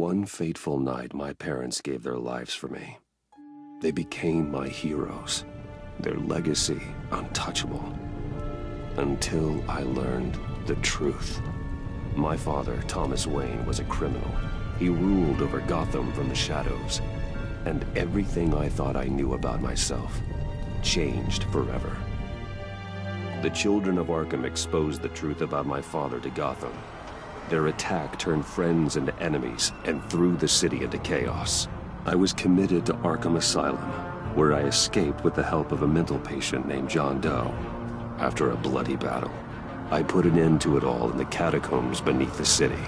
one fateful night, my parents gave their lives for me. They became my heroes, their legacy untouchable. Until I learned the truth. My father, Thomas Wayne, was a criminal. He ruled over Gotham from the shadows. And everything I thought I knew about myself changed forever. The children of Arkham exposed the truth about my father to Gotham. Their attack turned friends into enemies and threw the city into chaos. I was committed to Arkham Asylum, where I escaped with the help of a mental patient named John Doe. After a bloody battle, I put an end to it all in the catacombs beneath the city.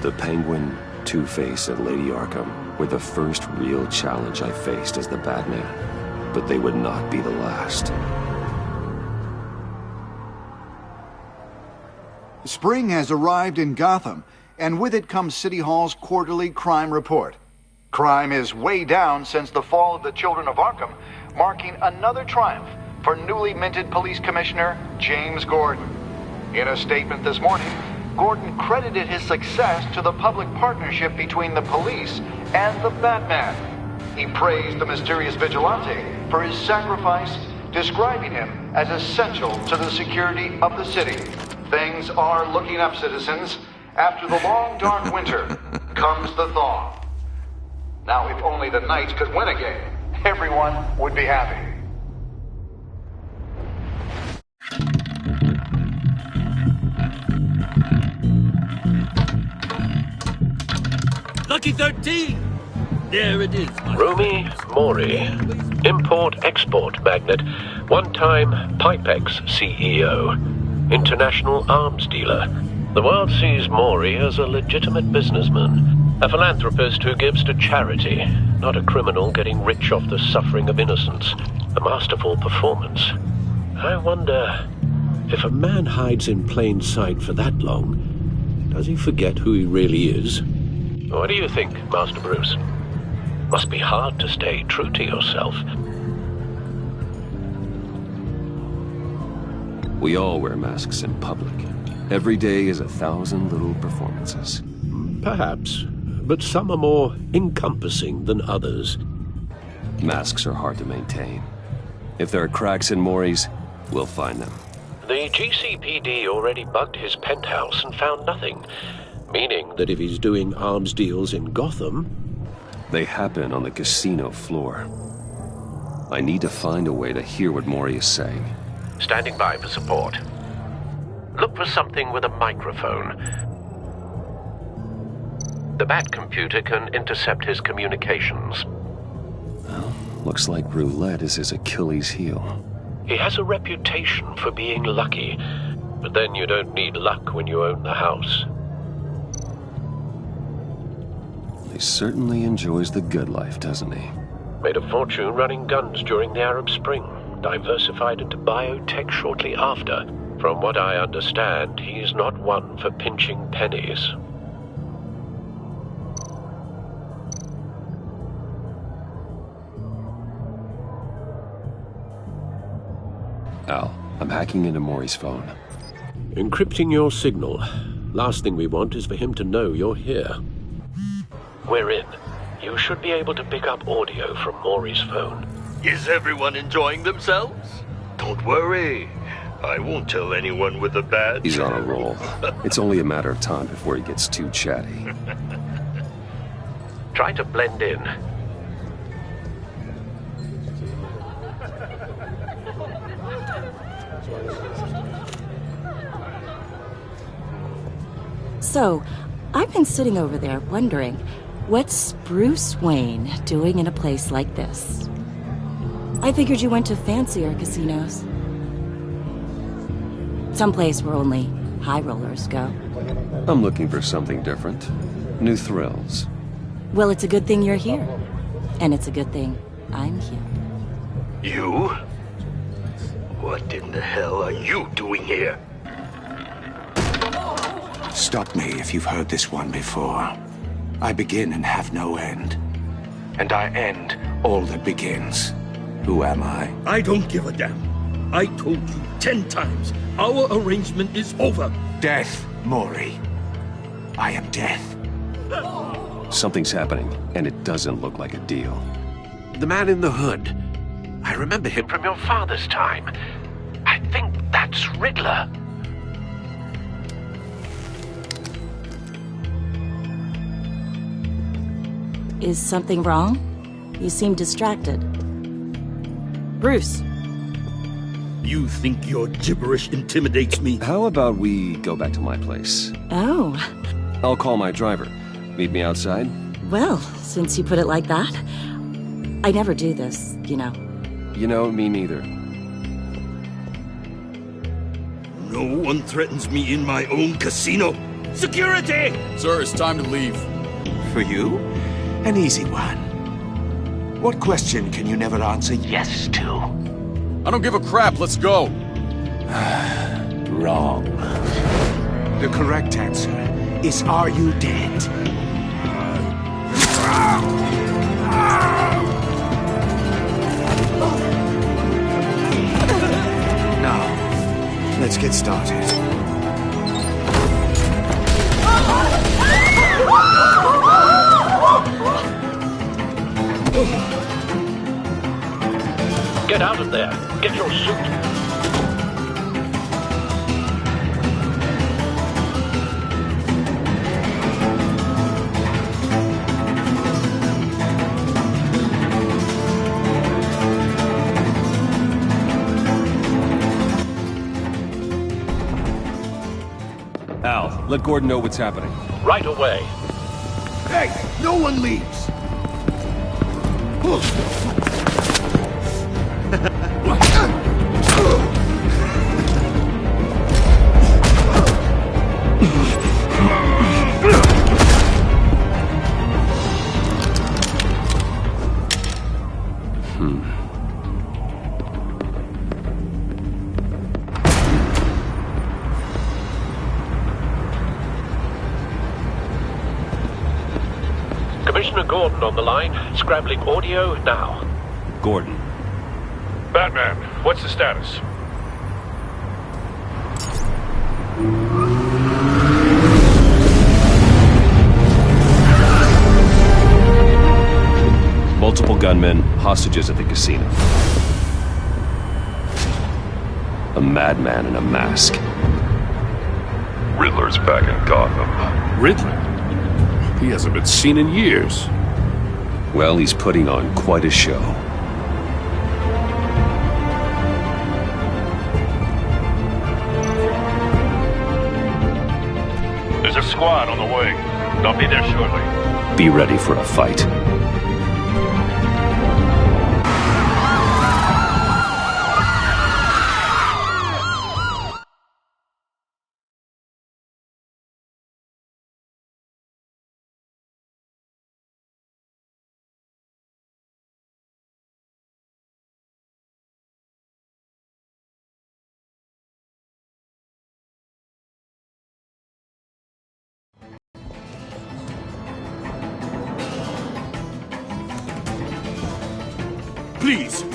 The Penguin, Two-Face, and Lady Arkham were the first real challenge I faced as the Batman, but they would not be the last. Spring has arrived in Gotham, and with it comes City Hall's quarterly crime report. Crime is way down since the fall of the Children of Arkham, marking another triumph for newly minted Police Commissioner James Gordon. In a statement this morning, Gordon credited his success to the public partnership between the police and the Batman. He praised the mysterious vigilante for his sacrifice, describing him as essential to the security of the city. Things are looking up, citizens. After the long, dark winter comes the thaw. Now, if only the Knights could win again, everyone would be happy. Lucky 13! There it is. Rumi Mori, import-export magnate, one-time Pipex CEO, international arms dealer. The world sees Mori as a legitimate businessman, a philanthropist who gives to charity, not a criminal getting rich off the suffering of innocence. A masterful performance. I wonder, if a man hides in plain sight for that long, does he forget who he really is? What do you think, Master Bruce? Must be hard to stay true to yourself. We all wear masks in public. Every day is 1,000 little performances. Perhaps, but some are more encompassing than others. Masks are hard to maintain. If there are cracks in Mori's, we'll find them. The GCPD already bugged his penthouse and found nothing. Meaning that if he's doing arms deals in Gotham... They happen on the casino floor. I need to find a way to hear what Mori is saying. Standing by for support. Look for something with a microphone. The Bat computer can intercept his communications. Well, looks like roulette is his Achilles heel. He has a reputation for being lucky, but then you don't need luck when you own the house. He certainly enjoys the good life, doesn't he? Made a fortune running guns during the Arab Spring. Diversified into biotech shortly after. From what I understand, he's not one for pinching pennies. Al, I'm hacking into Mori's phone. Encrypting your signal. Last thing we want is for him to know you're here. We're in. You should be able to pick up audio from Mori's phone. Is everyone enjoying themselves? Don't worry. I won't tell anyone with a badge. He's on a roll. It's only a matter of time before he gets too chatty. Try to blend in. So, I've been sitting over there wondering, what's Bruce Wayne doing in a place like this? I figured you went to fancier casinos. Someplace where only high rollers go. I'm looking for something different. New thrills. Well, it's a good thing you're here. And it's a good thing I'm here. You? What in the hell are you doing here? Stop me if you've heard this one before. I begin and have no end. And I end all that begins. Who am I? I don't give a damn. I told you 10 times. Our arrangement is over. Death, Mori. I am death. Something's happening, and it doesn't look like a deal. The man in the hood. I remember him from your father's time. I think that's Riddler. Is something wrong? You seem distracted. Bruce. You think your gibberish intimidates me? How about we go back to my place? Oh. I'll call my driver. Meet me outside? Well, since you put it like that, I never do this, you know. You know, me neither. No one threatens me in my own casino. Security! Sir, it's time to leave. For you? An easy one. What question can you never answer yes to? I don't give a crap, let's go. Wrong. The correct answer is, are you dead? Now, let's get started. Get out of there. Get your suit. Al, let Gordon know what's happening. Right away. Hey, no one leaves! Commissioner Gordon on the line, scrambling audio now. Gordon. Batman, what's the status? Multiple gunmen, hostages at the casino. A madman in a mask. Riddler's back in Gotham. Riddler? He hasn't been seen in years. Well, he's putting on quite a show. There's a squad on the way. They'll be there shortly. Be ready for a fight.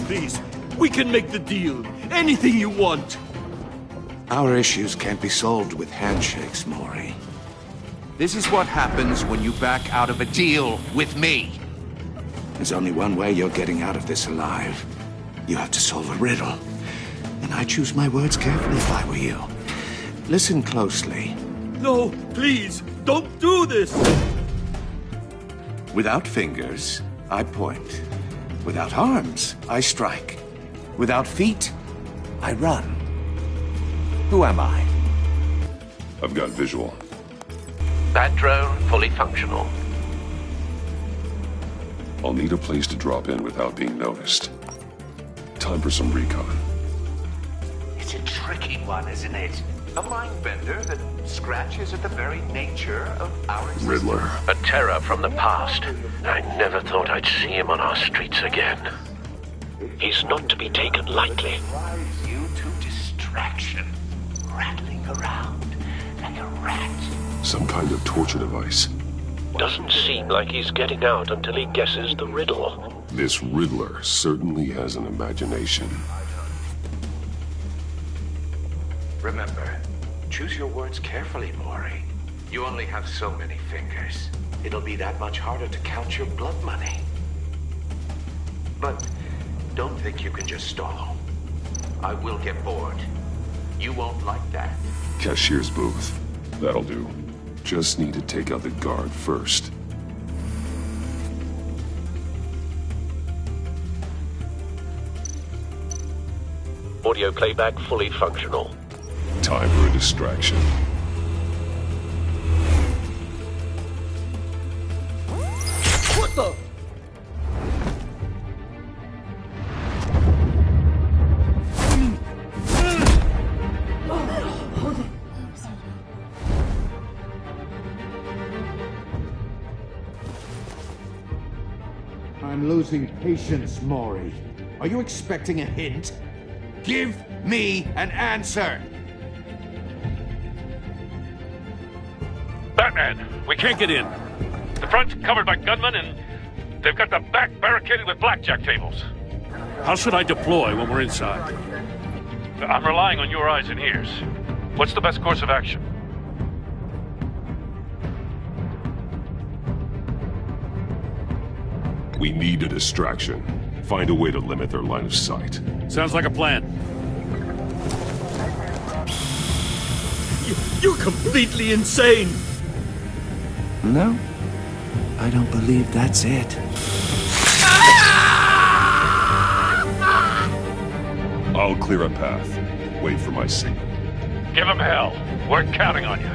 Please, we can make the deal. Anything you want. Our issues can't be solved with handshakes, Mori. This is what happens when you back out of a deal with me. There's only one way you're getting out of this alive. You have to solve a riddle. And I choose my words carefully if I were you. Listen closely. No, please, don't do this! Without fingers, I point. Without arms, I strike. Without feet, I run. Who am I? I've got visual. Bat drone fully functional. I'll need a place to drop in without being noticed. Time for some recon. It's a tricky one, isn't it? A mind bender that scratches at the very nature of our existence. Riddler. A terror from the past. I never thought I'd see him on our streets again. He's not to be taken lightly. Drives you to distraction, rattling around like a rat. Some kind of torture device. Doesn't seem like he's getting out until he guesses the riddle. This Riddler certainly has an imagination. Remember, choose your words carefully, Mori. You only have so many fingers. it'll be that much harder to count your blood money. But don't think you can just stall. I will get bored. You won't like that. Cashier's booth. That'll do. Just need to take out the guard first. Audio playback fully functional. Time for a distraction. What the? I'm losing patience, Maury. Are you expecting a hint? Give me an answer! Batman, we can't get in. The front's covered by gunmen, and they've got the back barricaded with blackjack tables. How should I deploy when we're inside? I'm relying on your eyes and ears. What's the best course of action? We need a distraction. Find a way to limit their line of sight. Sounds like a plan. You're completely insane! No, I don't believe that's it. I'll clear a path. Wait for my signal. Give him hell. We're counting on you.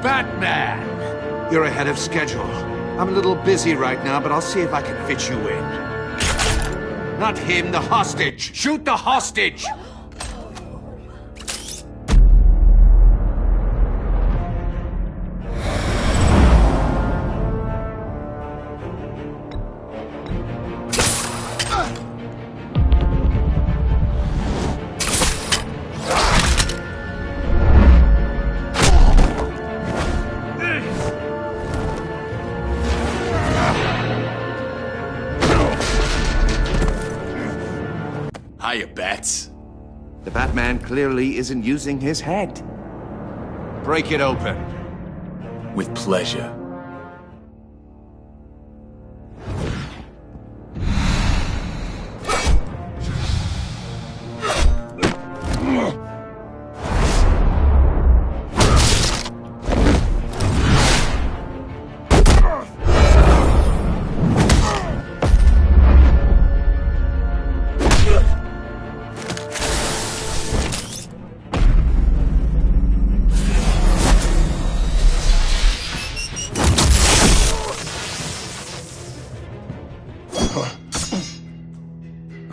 Batman! You're ahead of schedule. I'm a little busy right now, but I'll see if I can fit you in. Not him, the hostage! Shoot the hostage! Hiya, Bats. The Batman clearly isn't using his head. Break it open. With pleasure.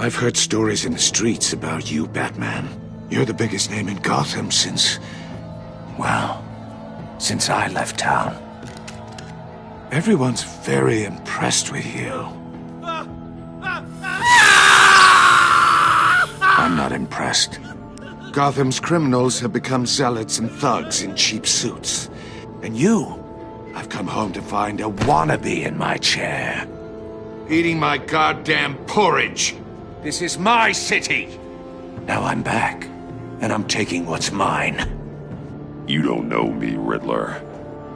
I've heard stories in the streets about you, Batman. You're the biggest name in Gotham since I left town. Everyone's very impressed with you. I'm not impressed. Gotham's criminals have become zealots and thugs in cheap suits. And I've come home to find a wannabe in my chair. Eating my goddamn porridge. This is my city. Now I'm back, and I'm taking what's mine. You don't know me, Riddler.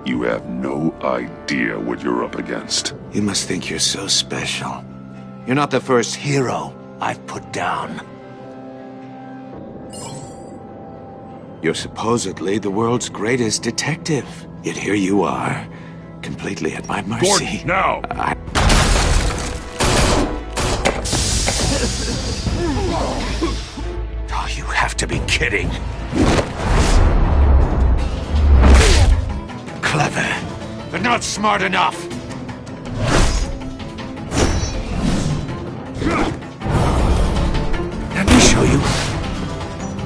You have no idea what you're up against. You must think you're so special. You're not the first hero I've put down. You're supposedly the world's greatest detective. Yet here you are, completely at my mercy. Gordon, now! Oh, you have to be kidding. Clever, but not smart enough. Let me show you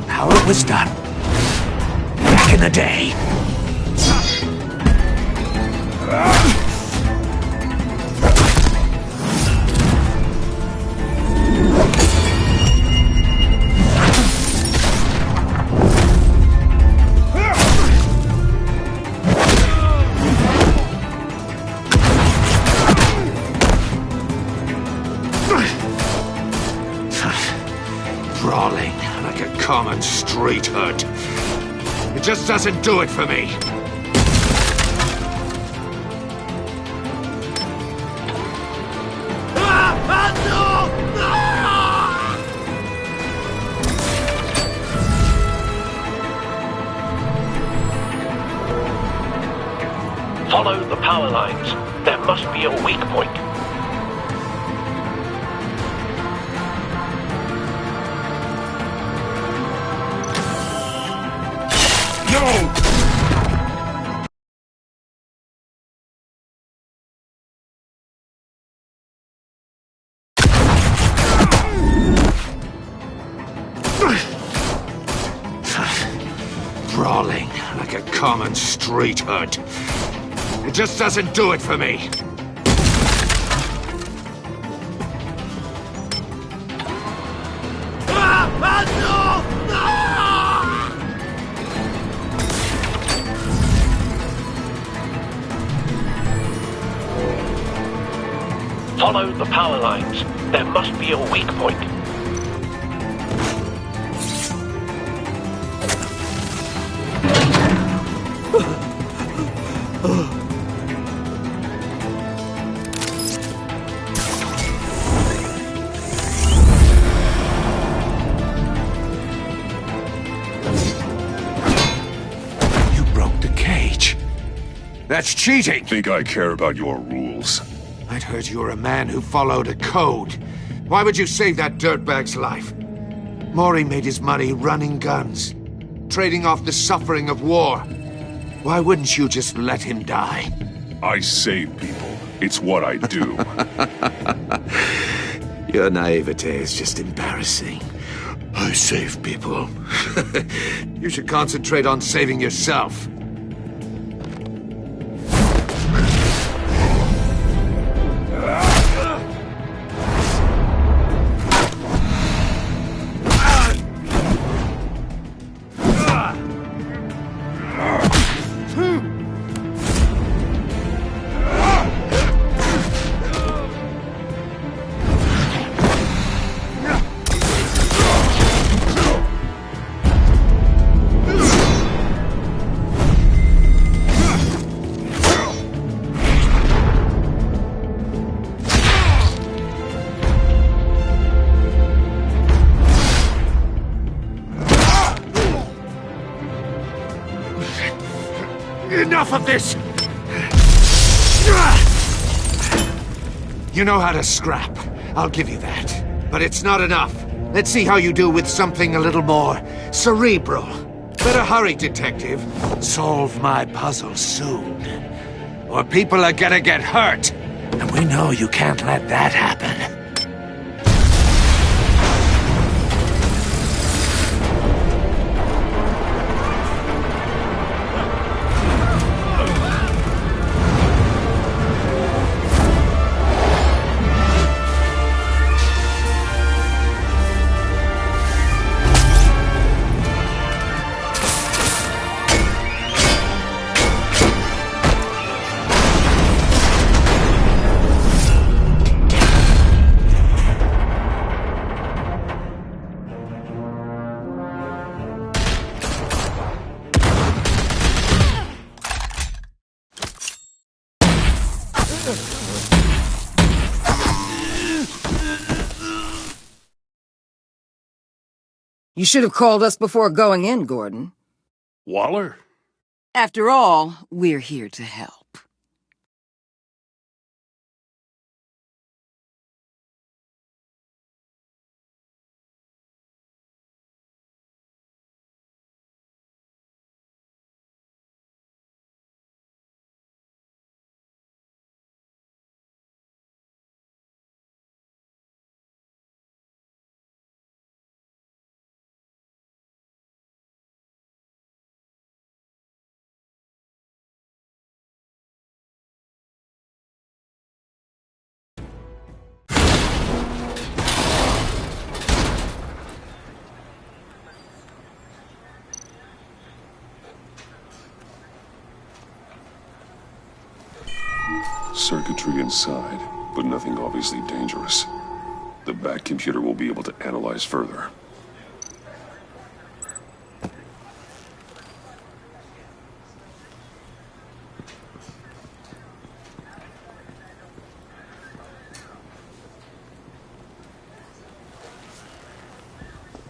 how it was done back in the day. Brawling like a common street hood. It just doesn't do it for me. Follow the power lines. There must be a weak point. No! Brawling like a common street hood. It just doesn't do it for me. Follow the power lines. There must be a weak point. You broke the cage. That's cheating! Think I care about your rules? I'd heard you were a man who followed a code. Why would you save that dirtbag's life? Mori made his money running guns, trading off the suffering of war. Why wouldn't you just let him die? I save people. It's what I do. Your naivete is just embarrassing. I save people. You should concentrate on saving yourself. Enough of this! You know how to scrap. I'll give you that. But it's not enough. Let's see how you do with something a little more cerebral. Better hurry, detective. Solve my puzzle soon. Or people are gonna get hurt. And we know you can't let that happen. You should have called us before going in, Gordon. Waller? After all, we're here to help. Circuitry inside, but nothing obviously dangerous. The back computer will be able to analyze further.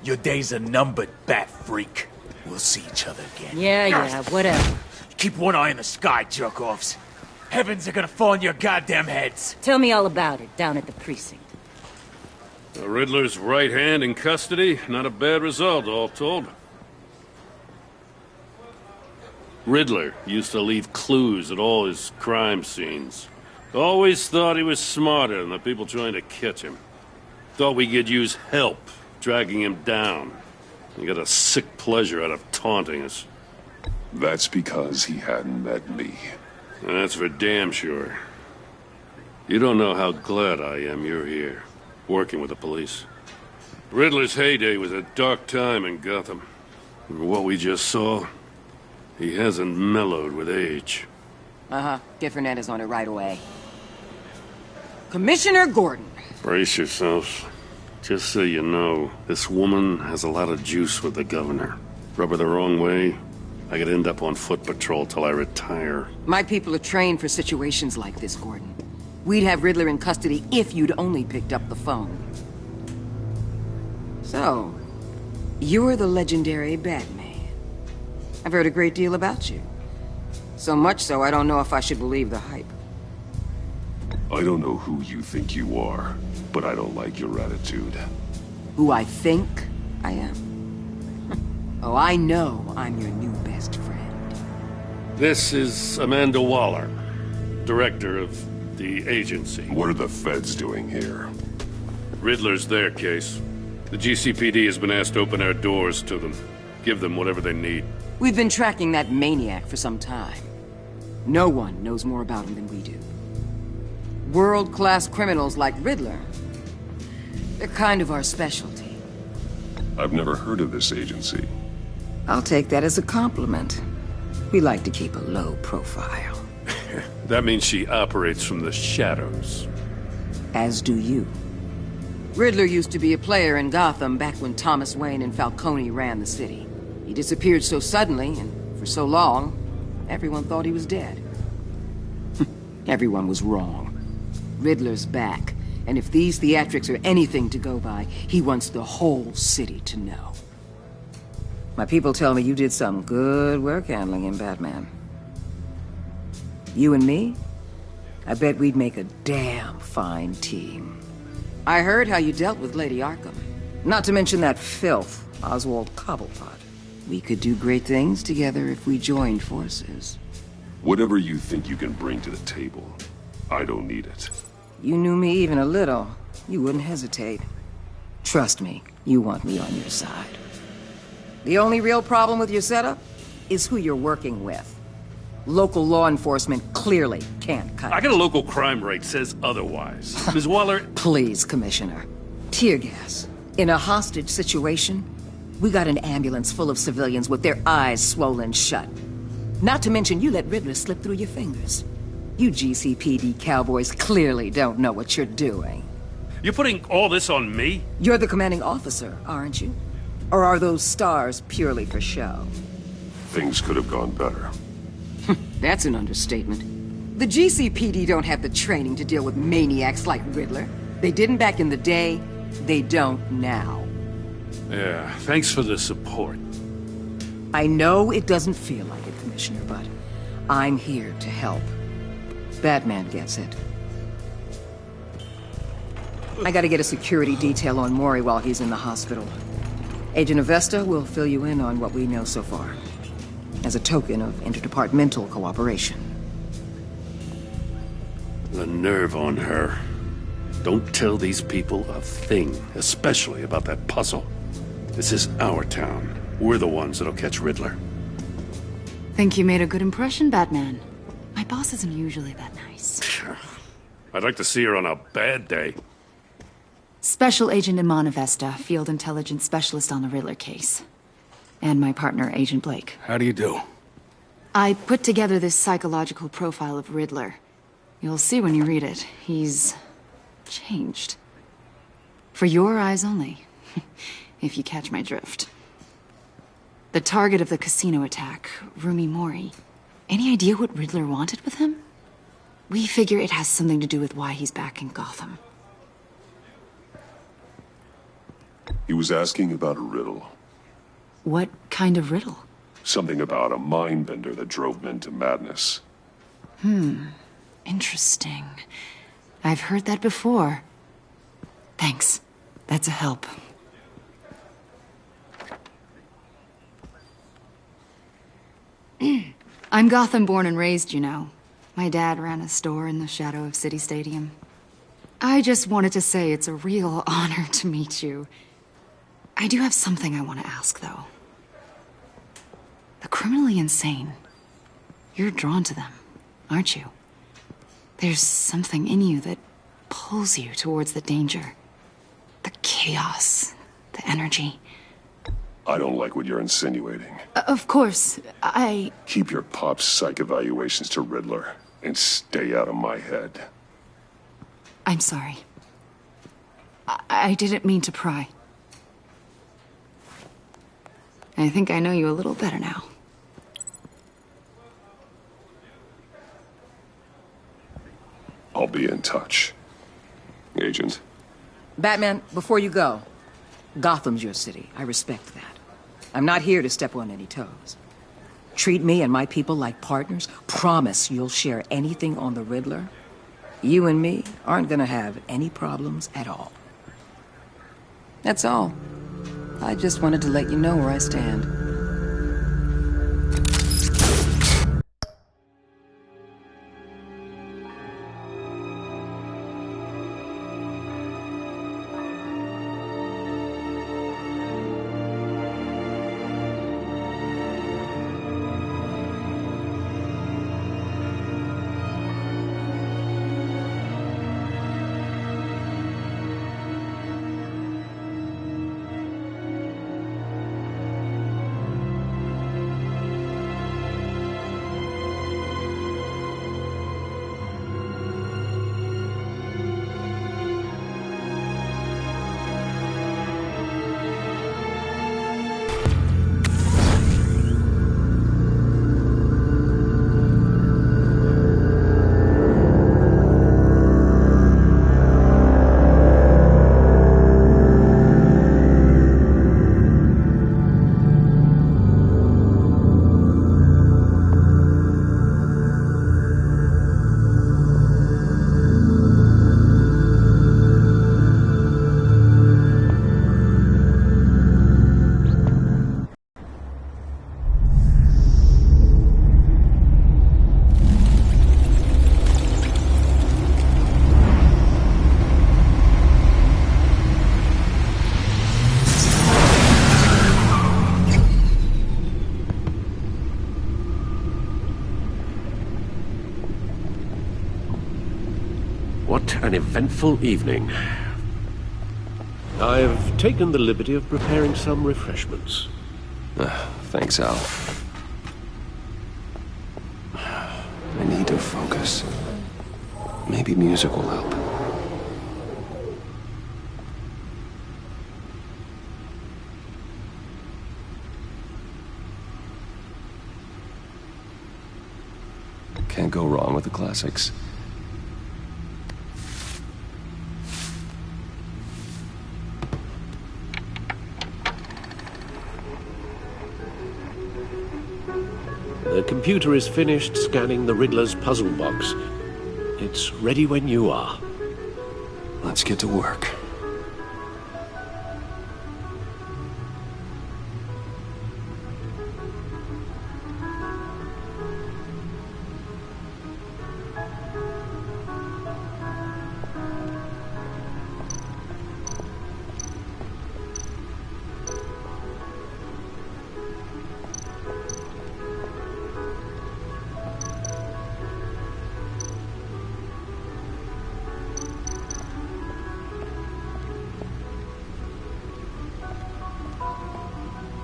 Your days are numbered, bat freak. We'll see each other again. Yeah, whatever. Keep one eye in the sky, jerk-offs. Heavens are gonna fall on your goddamn heads. Tell me all about it down at the precinct. The Riddler's right hand in custody. Not a bad result, all told. Riddler used to leave clues at all his crime scenes. Always thought he was smarter than the people trying to catch him. Thought we could use help dragging him down. He got a sick pleasure out of taunting us. That's because he hadn't met me. That's for damn sure. You don't know how glad I am you're here, working with the police. Riddler's heyday was a dark time in Gotham. And what we just saw, he hasn't mellowed with age. Uh-huh. Get Fernandez on it right away. Commissioner Gordon. Brace yourselves. Just so you know, this woman has a lot of juice with the governor. Rub her the wrong way, I could end up on foot patrol till I retire. My people are trained for situations like this, Gordon. We'd have Riddler in custody if you'd only picked up the phone. So, you're the legendary Batman. I've heard a great deal about you. So much so, I don't know if I should believe the hype. I don't know who you think you are, but I don't like your attitude. Who I think I am? Oh, I know I'm your new best friend. This is Amanda Waller, director of the agency. What are the feds doing here? Riddler's their case. The GCPD has been asked to open our doors to them. Give them whatever they need. We've been tracking that maniac for some time. No one knows more about him than we do. World-class criminals like Riddler, they're kind of our specialty. I've never heard of this agency. I'll take that as a compliment. We like to keep a low profile. That means she operates from the shadows. As do you. Riddler used to be a player in Gotham back when Thomas Wayne and Falcone ran the city. He disappeared so suddenly and for so long, everyone thought he was dead. Everyone was wrong. Riddler's back, and if these theatrics are anything to go by, he wants the whole city to know. My people tell me you did some good work handling him, Batman. You and me? I bet we'd make a damn fine team. I heard how you dealt with Lady Arkham. Not to mention that filth, Oswald Cobblepot. We could do great things together if we joined forces. Whatever you think you can bring to the table, I don't need it. You knew me even a little, you wouldn't hesitate. Trust me, you want me on your side. The only real problem with your setup is who you're working with. Local law enforcement clearly can't cut it. I got a local crime rate says otherwise. Ms. Waller... Please, Commissioner. Tear gas. In a hostage situation, we got an ambulance full of civilians with their eyes swollen shut. Not to mention you let Riddler slip through your fingers. You GCPD cowboys clearly don't know what you're doing. You're putting all this on me? You're the commanding officer, aren't you? Or are those stars purely for show? Things could have gone better. That's an understatement. The GCPD don't have the training to deal with maniacs like Riddler. They didn't back in the day, they don't now. Yeah, thanks for the support. I know it doesn't feel like it, Commissioner, but I'm here to help. Batman gets it. I gotta get a security detail on Mori while he's in the hospital. Agent Avesta will fill you in on what we know so far, as a token of interdepartmental cooperation. The nerve on her. Don't tell these people a thing, especially about that puzzle. This is our town. We're the ones that'll catch Riddler. Think you made a good impression, Batman. My boss isn't usually that nice. I'd like to see her on a bad day. Special Agent Iman Avesta, Field Intelligence Specialist on the Riddler case. And my partner, Agent Blake. How do you do? I put together this psychological profile of Riddler. You'll see when you read it. He's... changed. For your eyes only. If you catch my drift. The target of the casino attack, Rumi Mori. Any idea what Riddler wanted with him? We figure it has something to do with why he's back in Gotham. He was asking about a riddle. What kind of riddle? Something about a mindbender that drove men to madness. Interesting. I've heard that before. Thanks. That's a help. I'm Gotham born and raised, you know. My dad ran a store in the shadow of City Stadium. I just wanted to say it's a real honor to meet you. I do have something I want to ask, though. The criminally insane. You're drawn to them, aren't you? There's something in you that pulls you towards the danger. The chaos, the energy. I don't like what you're insinuating. Of course, Keep your pop psych evaluations to Riddler, and stay out of my head. I'm sorry. I didn't mean to pry. I think I know you a little better now. I'll be in touch. Agent. Batman, before you go, Gotham's your city. I respect that. I'm not here to step on any toes. Treat me and my people like partners. Promise you'll share anything on the Riddler. You and me aren't gonna have any problems at all. That's all. I just wanted to let you know where I stand. What an eventful evening. I've taken the liberty of preparing some refreshments. Thanks, Al. I need to focus. Maybe music will help. Can't go wrong with the classics. The computer is finished scanning the Riddler's puzzle box. It's ready when you are. Let's get to work.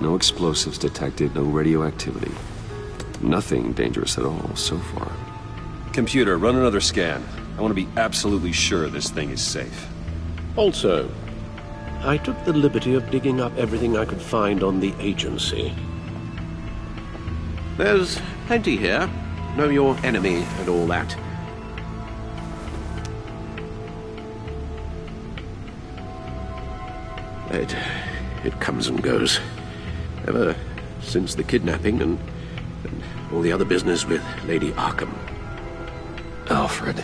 No explosives detected, no radioactivity. Nothing dangerous at all so far. Computer, run another scan. I want to be absolutely sure this thing is safe. Also, I took the liberty of digging up everything I could find on the agency. There's plenty here. Know your enemy and all that. it comes and goes. Ever since the kidnapping and all the other business with Lady Arkham. Alfred.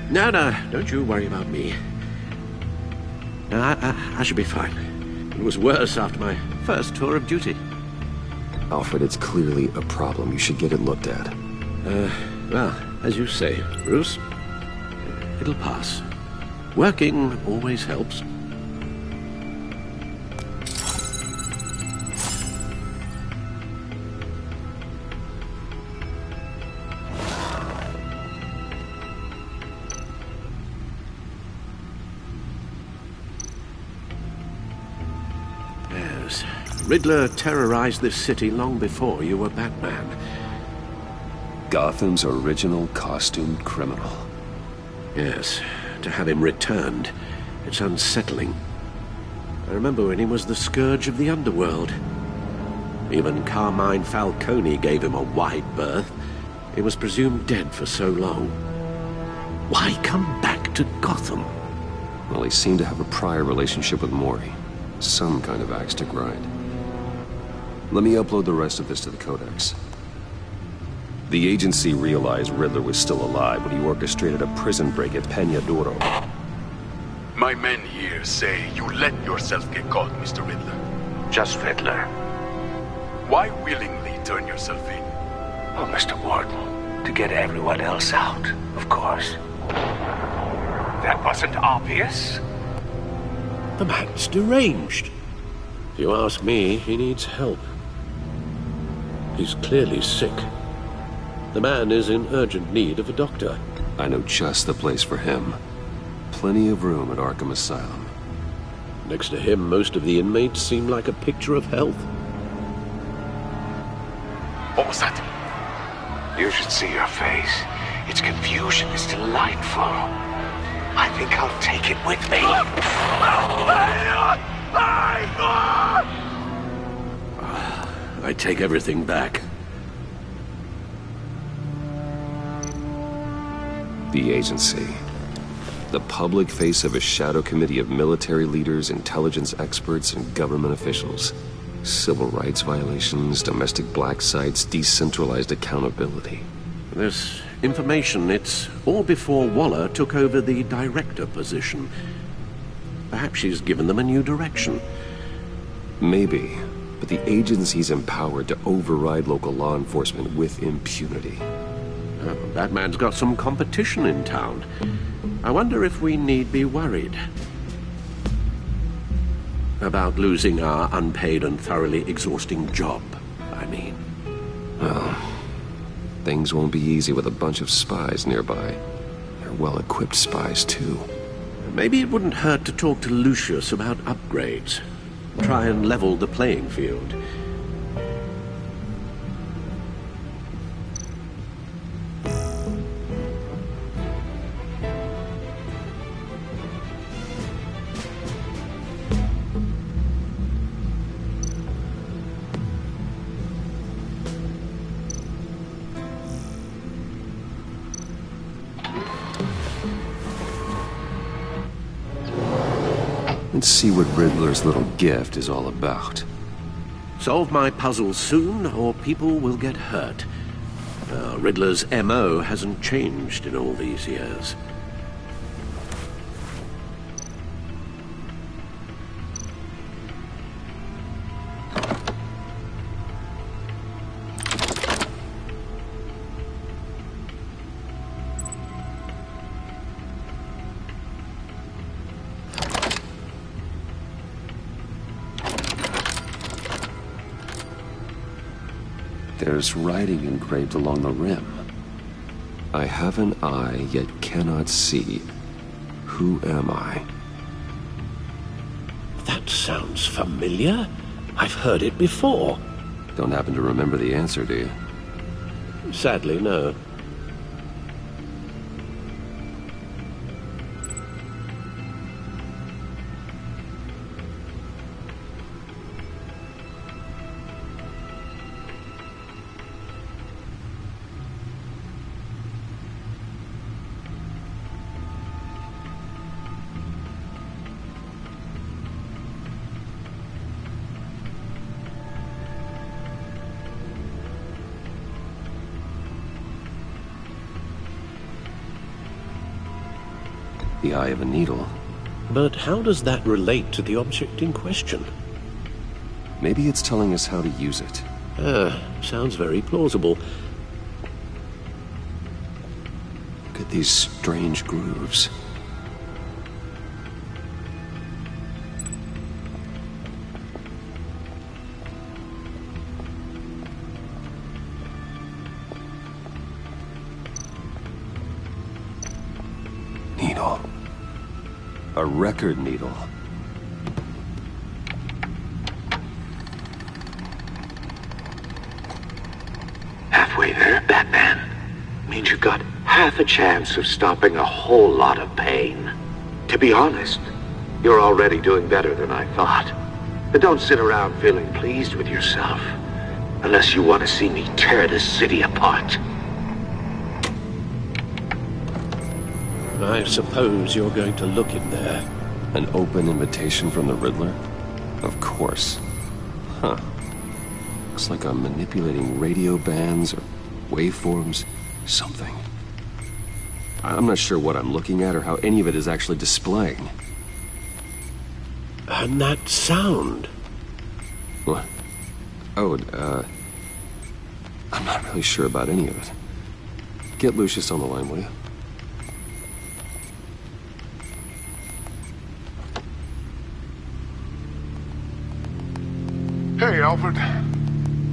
No, don't you worry about me. No, I should be fine. It was worse after my first tour of duty. Alfred, it's clearly a problem. You should get it looked at. Well, as you say, Bruce, it'll pass. Working always helps. Yes, Riddler terrorized this city long before you were Batman. Gotham's original costumed criminal. Yes, to have him returned, it's unsettling. I remember when he was the scourge of the underworld. Even Carmine Falcone gave him a wide berth. He was presumed dead for so long. Why come back to Gotham? Well, he seemed to have a prior relationship with Mori. Some kind of axe to grind. Let me upload the rest of this to the Codex. The agency realized Riddler was still alive when he orchestrated a prison break at Peña Duro. My men here say you let yourself get caught, Mr. Riddler. Just Riddler. Why willingly turn yourself in? Oh, Mr. Warden, to get everyone else out, of course. That wasn't obvious? The man's deranged. If you ask me, he needs help. He's clearly sick. The man is in urgent need of a doctor. I know just the place for him. Plenty of room at Arkham Asylum. Next to him, most of the inmates seem like a picture of health. What was that? You should see your face. Its confusion is delightful. I think I'll take it with me. I take everything back. The agency. The public face of a shadow committee of military leaders, intelligence experts, and government officials. Civil rights violations, domestic black sites, decentralized accountability. This information, it's all before Waller took over the director position. Perhaps she's given them a new direction. Maybe, but the agency's empowered to override local law enforcement with impunity. Batman's got some competition in town. I wonder if we need be worried about losing our unpaid and thoroughly exhausting job, I mean. Well, things won't be easy with a bunch of spies nearby. They're well-equipped spies, too. Maybe it wouldn't hurt to talk to Lucius about upgrades. Try and level the playing field. Let's see what Riddler's little gift is all about. Solve my puzzle soon, or people will get hurt. Riddler's M.O. hasn't changed in all these years. There's writing engraved along the rim. I have an eye, yet cannot see. Who am I? That sounds familiar. I've heard it before. Don't happen to remember the answer, do you? Sadly, no. The eye of a needle. But how does that relate to the object in question? Maybe it's telling us how to use it. Sounds very plausible. Look at these strange grooves. Needle. A record needle. Halfway there, Batman. Means you've got half a chance of stopping a whole lot of pain. To be honest, you're already doing better than I thought. But don't sit around feeling pleased with yourself. Unless you want to see me tear this city apart. I suppose you're going to look in there. An open invitation from the Riddler? Of course. Huh. Looks like I'm manipulating radio bands or waveforms. Something. I'm not sure what I'm looking at or how any of it is actually displaying. And that sound? What? Oh, I'm not really sure about any of it. Get Lucius on the line, will you? Hey, Alfred.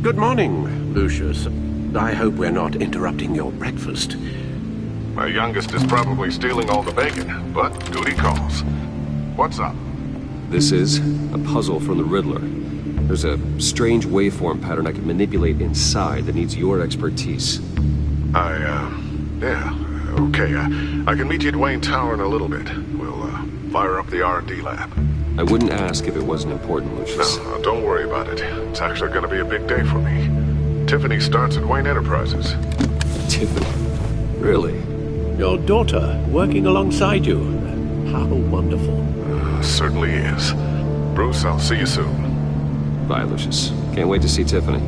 Good morning, Lucius. I hope we're not interrupting your breakfast. My youngest is probably stealing all the bacon, but duty calls. What's up? This is a puzzle from the Riddler. There's a strange waveform pattern I can manipulate inside that needs your expertise. Yeah, okay. I can meet you at Wayne Tower in a little bit. We'll, fire up the R&D lab. I wouldn't ask if it wasn't important, Lucius. No, don't worry about it. It's actually gonna be a big day for me. Tiffany starts at Wayne Enterprises. Tiffany? Really? Your daughter, working alongside you. How wonderful. Certainly is. Bruce, I'll see you soon. Bye, Lucius. Can't wait to see Tiffany.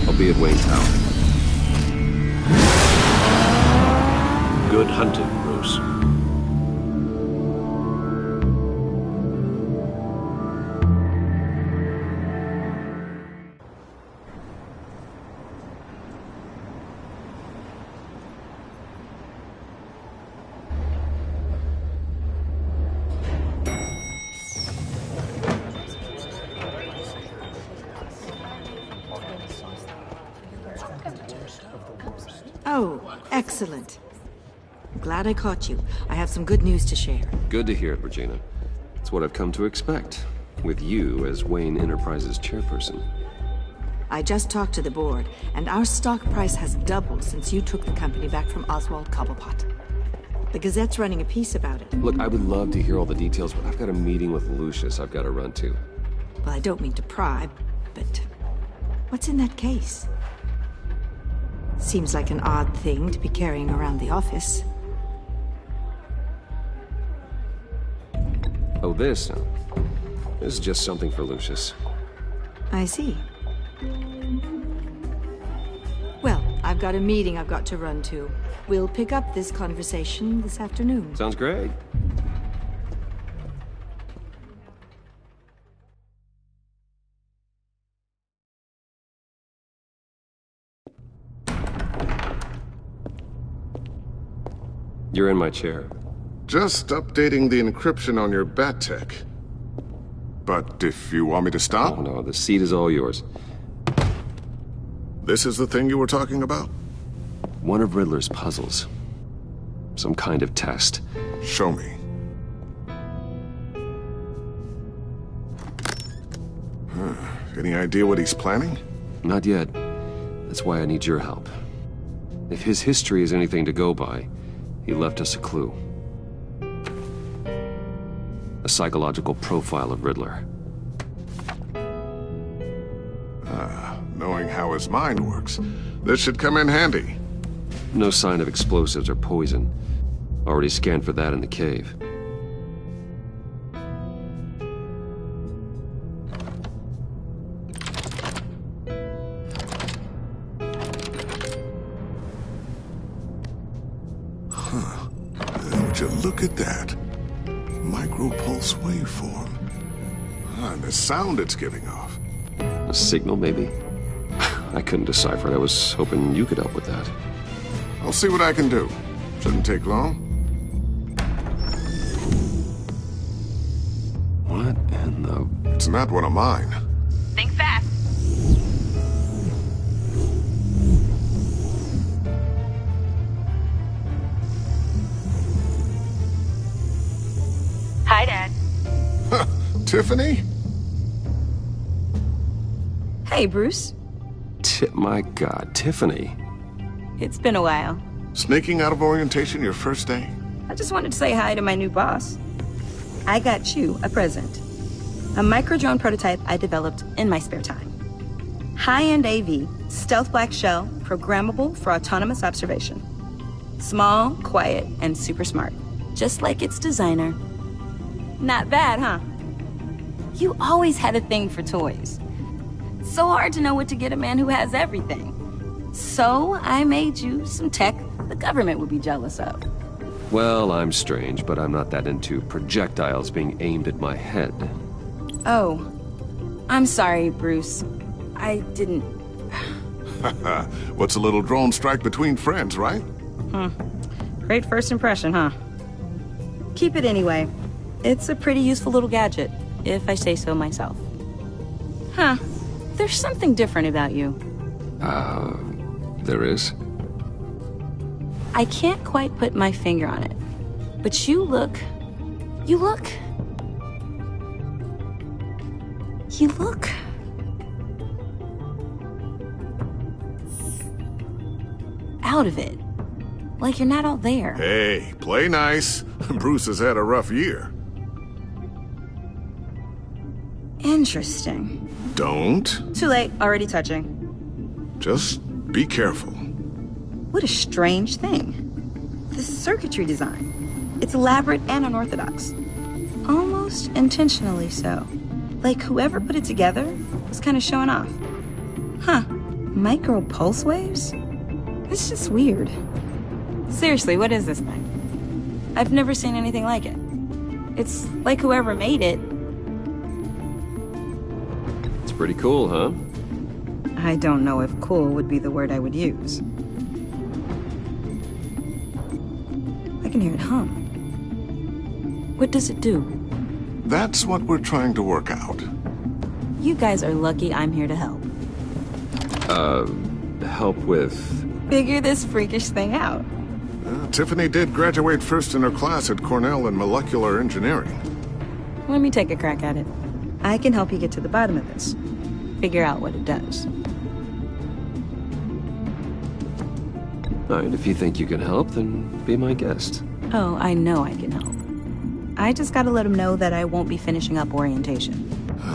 I'll be at Wayne Tower. Good hunting, Bruce. Oh, excellent. Glad I caught you. I have some good news to share. Good to hear it, Regina. It's what I've come to expect, with you as Wayne Enterprises chairperson. I just talked to the board, and our stock price has doubled since you took the company back from Oswald Cobblepot. The Gazette's running a piece about it. Look, I would love to hear all the details, but I've got a meeting with Lucius I've got to run to. Well, I don't mean to pry, but what's in that case? Seems like an odd thing to be carrying around the office. Oh, this? No. This is just something for Lucius. I see. Well, I've got a meeting I've got to run to. We'll pick up this conversation this afternoon. Sounds great. You're in my chair. Just updating the encryption on your Bat-Tech. But if you want me to stop? Oh, no, the seat is all yours. This is the thing you were talking about? One of Riddler's puzzles. Some kind of test. Show me. Any idea what he's planning? Not yet. That's why I need your help. If his history is anything to go by, he left us a clue. A psychological profile of Riddler. Knowing how his mind works, this should come in handy. No sign of explosives or poison. Already scanned for that in the cave. you look at that? Micro-pulse waveform. And the sound it's giving off. A signal, maybe? I couldn't decipher it. I was hoping you could help with that. I'll see what I can do. Shouldn't take long. What in the... It's not one of mine. Think fast. Hi, Dad. Tiffany? Hey, Bruce. My God, Tiffany. It's been a while. Sneaking out of orientation your first day? I just wanted to say hi to my new boss. I got you a present. A micro-drone prototype I developed in my spare time. High-end AV, stealth black shell, programmable for autonomous observation. Small, quiet, and super smart. Just like its designer. Not bad, huh? You always had a thing for toys. So hard to know what to get a man who has everything. So I made you some tech the government would be jealous of. Well, I'm strange, but I'm not that into projectiles being aimed at my head. Oh, I'm sorry, Bruce. I didn't... What's a little drone strike between friends, right? Great first impression, huh? Keep it anyway. It's a pretty useful little gadget, if I say so myself. Huh. There's something different about you. There is? I can't quite put my finger on it. But you look... You look out of it. Like you're not all there. Hey, play nice. Bruce has had a rough year. Interesting. Don't. Too late, already touching. Just be careful. What a strange thing. The circuitry design. It's elaborate and unorthodox. Almost intentionally so. Like whoever put it together was kind of showing off. Huh. Micro pulse waves? It's just weird. Seriously, what is this thing? I've never seen anything like it. It's like whoever made it. It's pretty cool, huh? I don't know if cool would be the word I would use. I can hear it hum. What does it do? That's what we're trying to work out. You guys are lucky I'm here to help. Help with... Figure this freakish thing out. Tiffany did graduate first in her class at Cornell in molecular engineering. Let me take a crack at it. I can help you get to the bottom of this. Figure out what it does. Alright, if you think you can help, then be my guest. Oh, I know I can help. I just gotta let him know that I won't be finishing up orientation.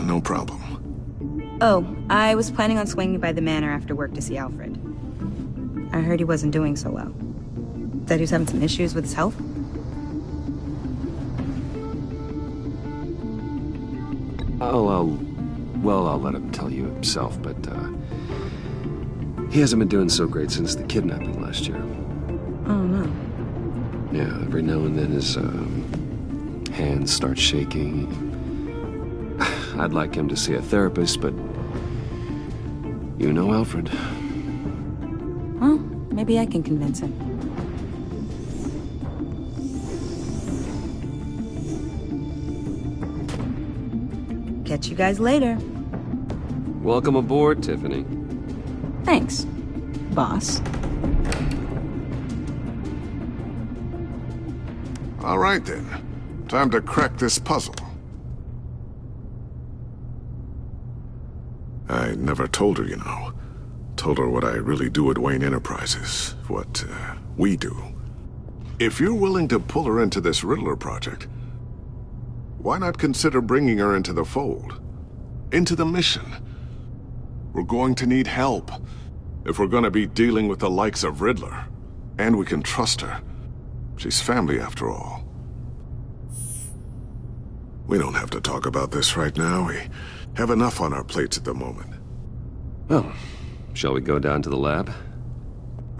No problem. Oh, I was planning on swinging by the manor after work to see Alfred. I heard he wasn't doing so well. That he was having some issues with his health. I'll let him tell you himself, but, he hasn't been doing so great since the kidnapping last year. Oh, no. Yeah, every now and then his, hands start shaking. I'd like him to see a therapist, but... You know Alfred. Well, maybe I can convince him. Catch you guys later. Welcome aboard, Tiffany. Thanks, boss. All right, then. Time to crack this puzzle. I never told her, you know. Told her what I really do at Wayne Enterprises. What, we do. If you're willing to pull her into this Riddler project, why not consider bringing her into the fold? Into the mission? We're going to need help. If we're gonna be dealing with the likes of Riddler. And we can trust her. She's family, after all. We don't have to talk about this right now. We have enough on our plates at the moment. Well, shall we go down to the lab?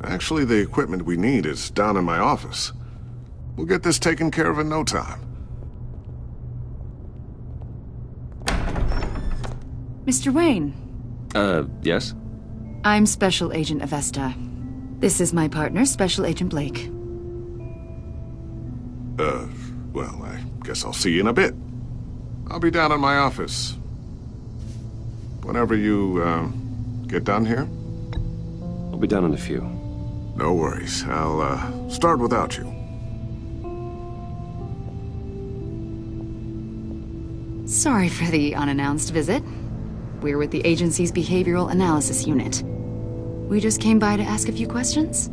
Actually, the equipment we need is down in my office. We'll get this taken care of in no time. Mr. Wayne. Yes? I'm Special Agent Avesta. This is my partner, Special Agent Blake. Well, I guess I'll see you in a bit. I'll be down in my office. Whenever you, get done here? I'll be down in a few. No worries. I'll, start without you. Sorry for the unannounced visit. We're with the agency's Behavioral Analysis Unit. We just came by to ask a few questions.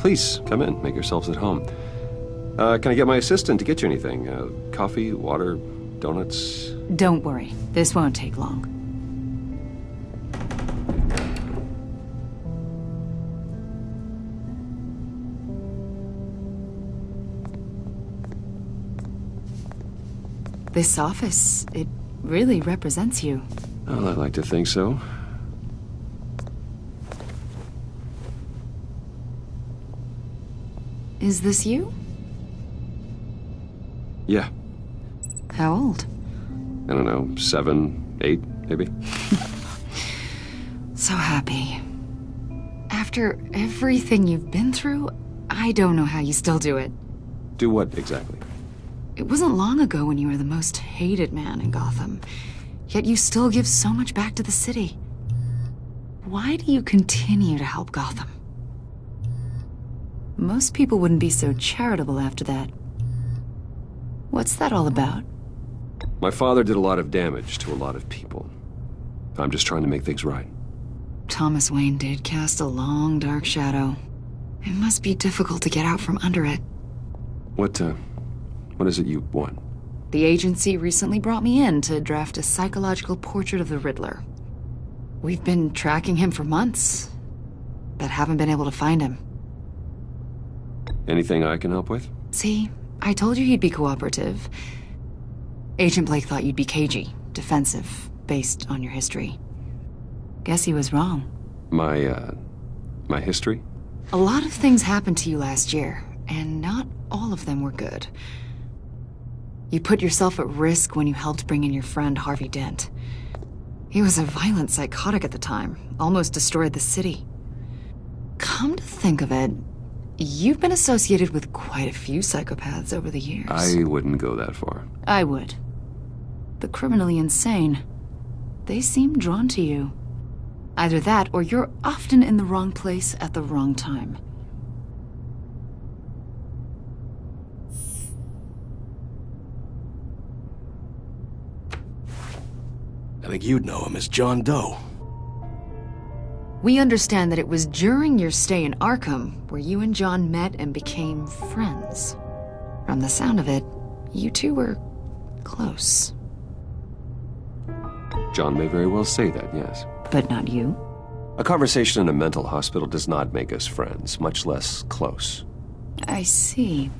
Please, come in. Make yourselves at home. Can I get my assistant to get you anything? Coffee, water, donuts? Don't worry. This won't take long. This office, it really represents you. Well, I'd like to think so. Is this you? Yeah. How old? I don't know, 7, 8, maybe? So happy. After everything you've been through, I don't know how you still do it. Do what, exactly? It wasn't long ago when you were the most hated man in Gotham, yet you still give so much back to the city. Why do you continue to help Gotham? Most people wouldn't be so charitable after that. What's that all about? My father did a lot of damage to a lot of people. I'm just trying to make things right. Thomas Wayne did cast a long, dark shadow. It must be difficult to get out from under it. What is it you want? The agency recently brought me in to draft a psychological portrait of the Riddler. We've been tracking him for months, but haven't been able to find him. Anything I can help with? See, I told you he'd be cooperative. Agent Blake thought you'd be cagey, defensive, based on your history. Guess he was wrong. My history? A lot of things happened to you last year, and not all of them were good. You put yourself at risk when you helped bring in your friend Harvey Dent. He was a violent psychotic at the time, almost destroyed the city. Come to think of it, you've been associated with quite a few psychopaths over the years. I wouldn't go that far. I would. The criminally insane. They seem drawn to you. Either that, or you're often in the wrong place at the wrong time. I think you'd know him as John Doe. We understand that it was during your stay in Arkham where you and John met and became friends. From the sound of it, you two were close. John may very well say that, yes. But not you? A conversation in a mental hospital does not make us friends, much less close. I see.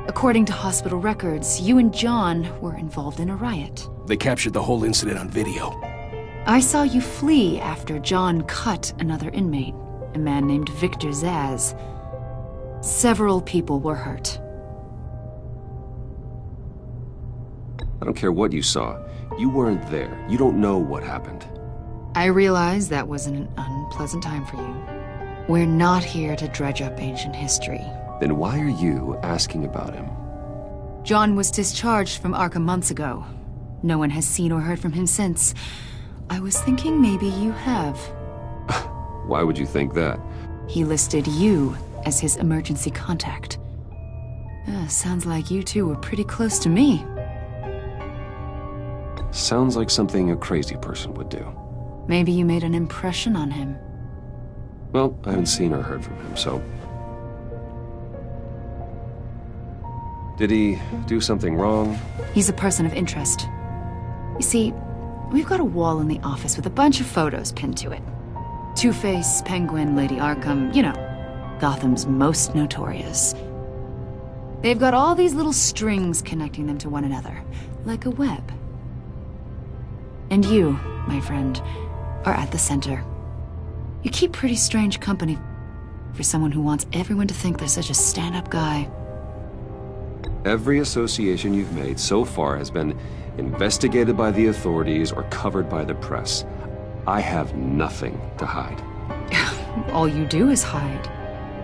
According to hospital records, you and John were involved in a riot. They captured the whole incident on video. I saw you flee after John cut another inmate, a man named Victor Zsasz. Several people were hurt. I don't care what you saw. You weren't there. You don't know what happened. I realize that was an unpleasant time for you. We're not here to dredge up ancient history. Then why are you asking about him? John was discharged from Arkham months ago. No one has seen or heard from him since. I was thinking maybe you have. Why would you think that? He listed you as his emergency contact. Sounds like you two were pretty close to me. Sounds like something a crazy person would do. Maybe you made an impression on him. Well, I haven't seen or heard from him, so... Did he do something wrong? He's a person of interest. You see, we've got a wall in the office with a bunch of photos pinned to it. Two-Face, Penguin, Lady Arkham, you know, Gotham's most notorious. They've got all these little strings connecting them to one another, like a web. And you, my friend, are at the center. You keep pretty strange company for someone who wants everyone to think they're such a stand-up guy. Every association you've made so far has been investigated by the authorities or covered by the press. I have nothing to hide. All you do is hide.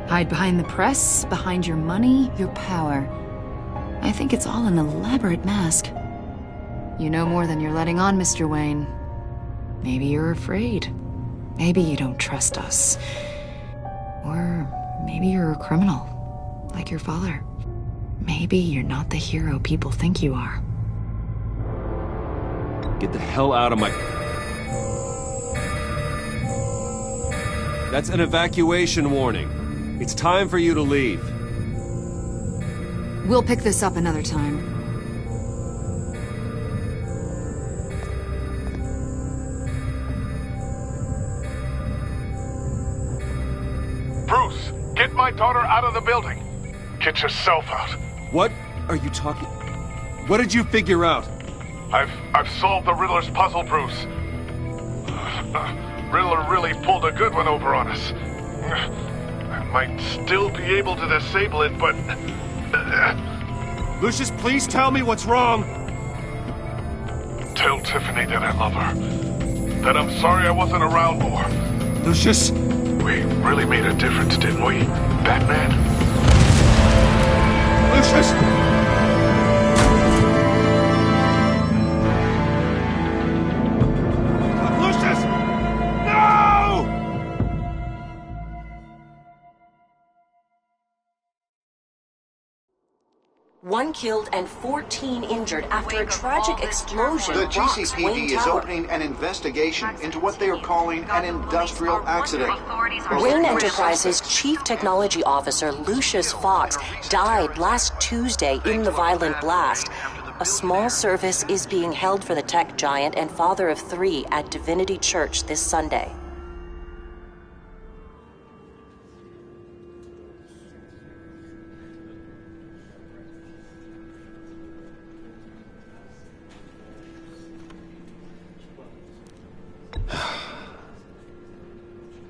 Hide behind the press, behind your money, your power. I think it's all an elaborate mask. You know more than you're letting on, Mr. Wayne. Maybe you're afraid. Maybe you don't trust us. Or maybe you're a criminal, like your father. Maybe you're not the hero people think you are. Get the hell out of my... That's an evacuation warning. It's time for you to leave. We'll pick this up another time. Bruce, get my daughter out of the building. Get yourself out. What are you talking... What did you figure out? I've solved the Riddler's puzzle, Bruce. Riddler really pulled a good one over on us. I might still be able to disable it, but... Lucius, please tell me what's wrong. Tell Tiffany that I love her. That I'm sorry I wasn't around more. Lucius! We really made a difference, didn't we, Batman? Lucius! One killed and 14 injured after a tragic explosion. The rocks Wayne GCPD is Tower. opening an investigation into what they are calling an industrial accident. Wayne Enterprises Chief Technology Officer Lucius Fox died last Tuesday in the violent blast. A small service is being held for the tech giant and father of 3 at Divinity Church this Sunday.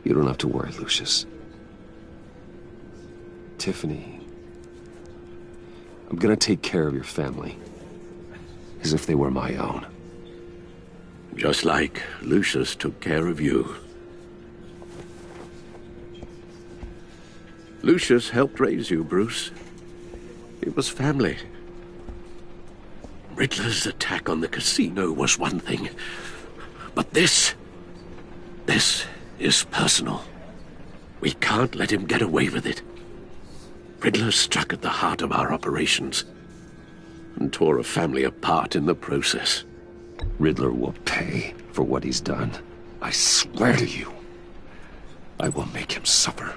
You don't have to worry, Lucius. Tiffany, I'm gonna take care of your family. As if they were my own. Just like Lucius took care of you. Lucius helped raise you, Bruce. It was family. Riddler's attack on the casino was one thing. But this is personal. We can't let him get away with it. Riddler struck at the heart of our operations and tore a family apart in the process. Riddler will pay for what he's done. I swear to you, I will make him suffer.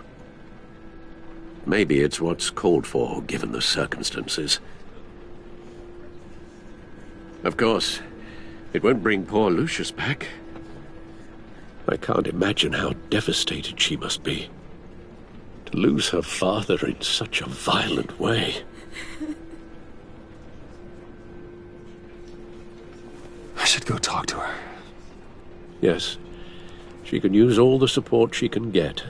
Maybe it's what's called for, given the circumstances. Of course, it won't bring poor Lucius back. I can't imagine how devastated she must be. To lose her father in such a violent way. I should go talk to her. Yes, she can use all the support she can get.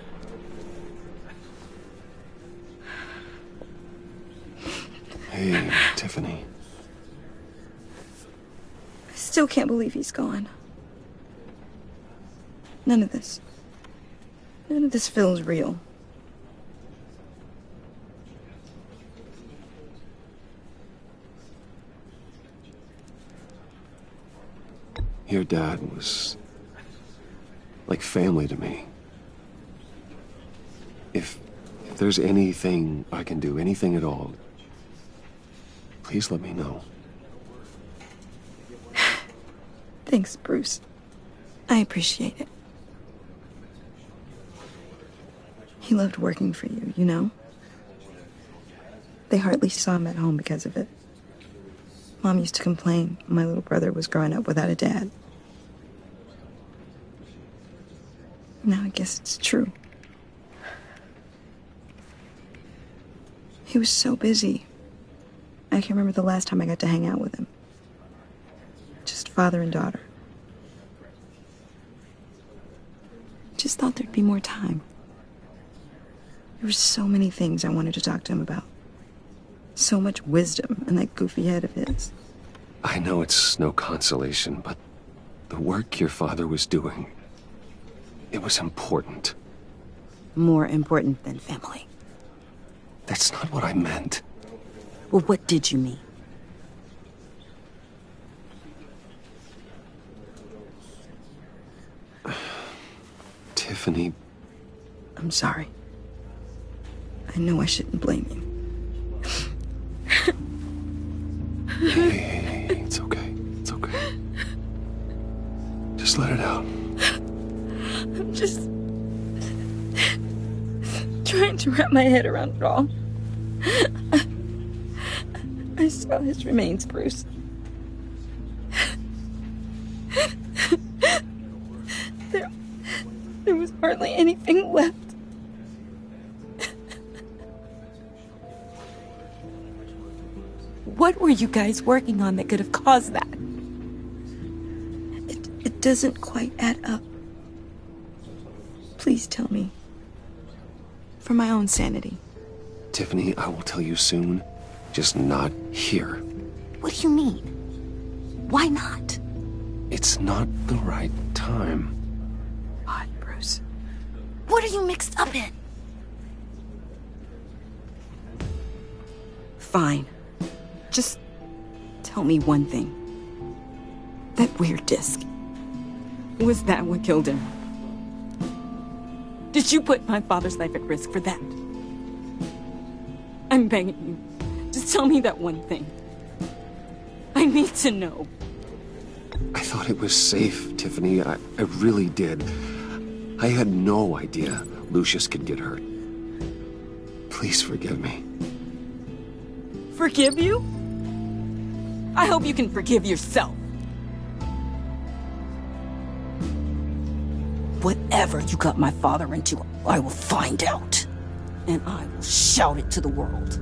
Hey, Tiffany. I still can't believe he's gone. None of this feels real. Your dad was like family to me. If there's anything I can do, anything at all, please let me know. Thanks, Bruce. I appreciate it. He loved working for you, you know? They hardly saw him at home because of it. Mom used to complain my little brother was growing up without a dad. Now I guess it's true. He was so busy. I can't remember the last time I got to hang out with him. Just father and daughter. Just thought there'd be more time. There were so many things I wanted to talk to him about. So much wisdom in that goofy head of his. I know it's no consolation, but the work your father was doing, it was important. More important than family. That's not what I meant. Well, what did you mean? Tiffany... I'm sorry. I know I shouldn't blame you. Hey, it's okay. It's okay. Just let it out. I'm just trying to wrap my head around it all. I saw his remains, Bruce. There was hardly anything left. What were you guys working on that could have caused that? It doesn't quite add up. Please tell me. For my own sanity. Tiffany, I will tell you soon. Just not here. What do you mean? Why not? It's not the right time. What, Bruce? What are you mixed up in? Fine. Just tell me one thing. That weird disc. Was that what killed him? Did you put my father's life at risk for that? I'm begging you. Just tell me that one thing. I need to know. I thought it was safe, Tiffany. I really did. I had no idea Lucius could get hurt. Please forgive me. Forgive you? I hope you can forgive yourself. Whatever you got my father into, I will find out. And I will shout it to the world.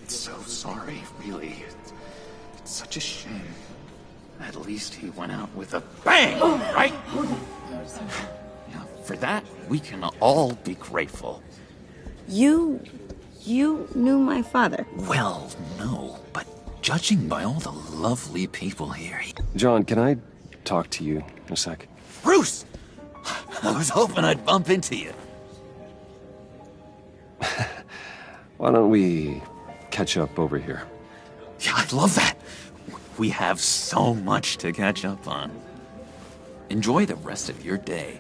It's so sorry, really. It's such a shame. At least he went out with a bang, right? Now, for that, we can all be grateful. You knew my father? Well, no, but judging by all the lovely people here... John, can I talk to you a sec? Bruce! I was hoping I'd bump into you. Why don't we catch up over here? Yeah, I'd love that. We have so much to catch up on. Enjoy the rest of your day.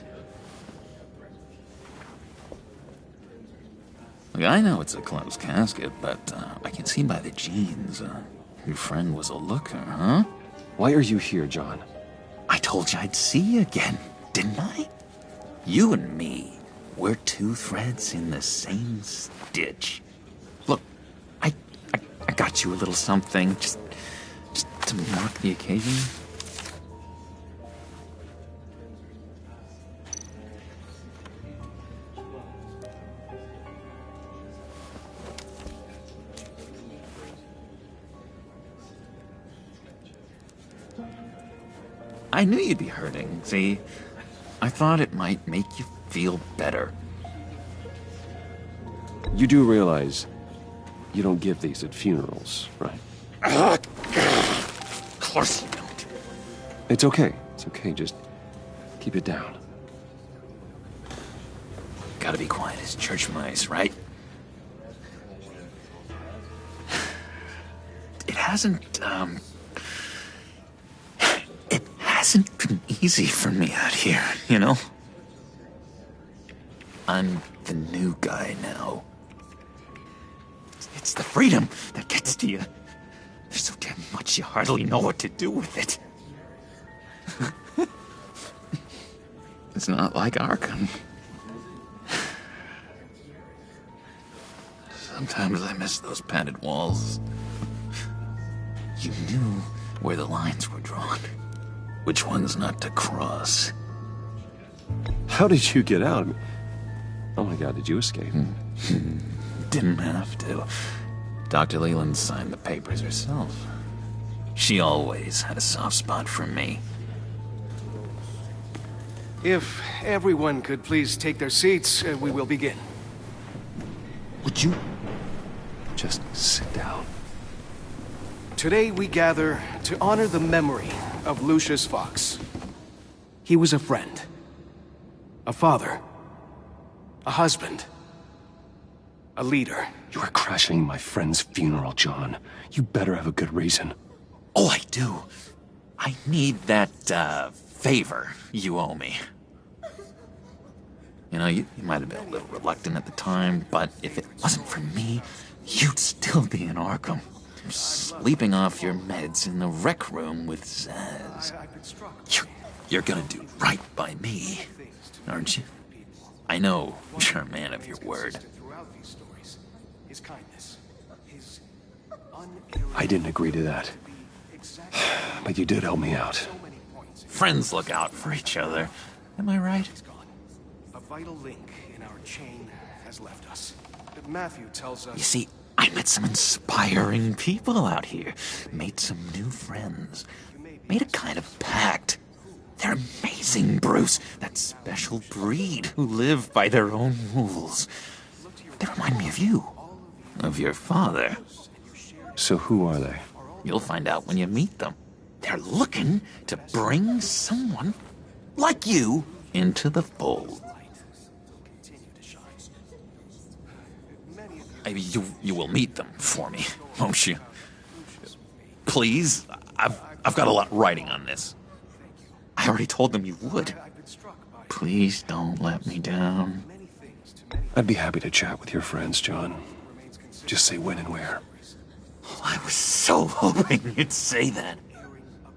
Look, I know it's a closed casket, but I can see by the jeans, your friend was a looker, huh? Why are you here, John? I told you I'd see you again, didn't I? You and me, we're two threads in the same stitch. Look, I got you a little something, just to mark the occasion. I knew you'd be hurting, see? I thought it might make you feel better. You do realize you don't give these at funerals, right? Of course you don't. It's okay. It's okay. Just keep it down. Gotta be quiet as church mice, right? It hasn't been easy for me out here, you know? I'm the new guy now. It's the freedom that gets to you. There's so damn much you hardly know what to do with it. It's not like Arkham. Sometimes I miss those padded walls. You knew where the lines were drawn. Which ones not to cross. How did you get out? Oh my God, did you escape? Didn't have to. Dr. Leland signed the papers herself. She always had a soft spot for me. If everyone could please take their seats, we will begin. Would you just sit down? Today we gather to honor the memory of Lucius Fox. He was a friend, a father, a husband, a leader. You are crashing my friend's funeral, John. You better have a good reason. Oh, I do. I need that, favor you owe me. You know, you might have been a little reluctant at the time, but if it wasn't for me, you'd still be in Arkham. Sleeping off your meds in the rec room with Zsasz. You're gonna do right by me, aren't you? I know you're a man of your word. I didn't agree to that. But you did help me out. Friends look out for each other. Am I right? A vital link in our chain has left us. But Matthew tells us... You see, I met some inspiring people out here. Made some new friends. Made a kind of pact. They're amazing, Bruce. That special breed who live by their own rules. They remind me of you. Of your father. So who are they? You'll find out when you meet them. They're looking to bring someone like you into the fold. You will meet them for me, won't you? Please, I've got a lot riding on this. I already told them you would. Please don't let me down. I'd be happy to chat with your friends, John. Just say when and where. I was so hoping you'd say that.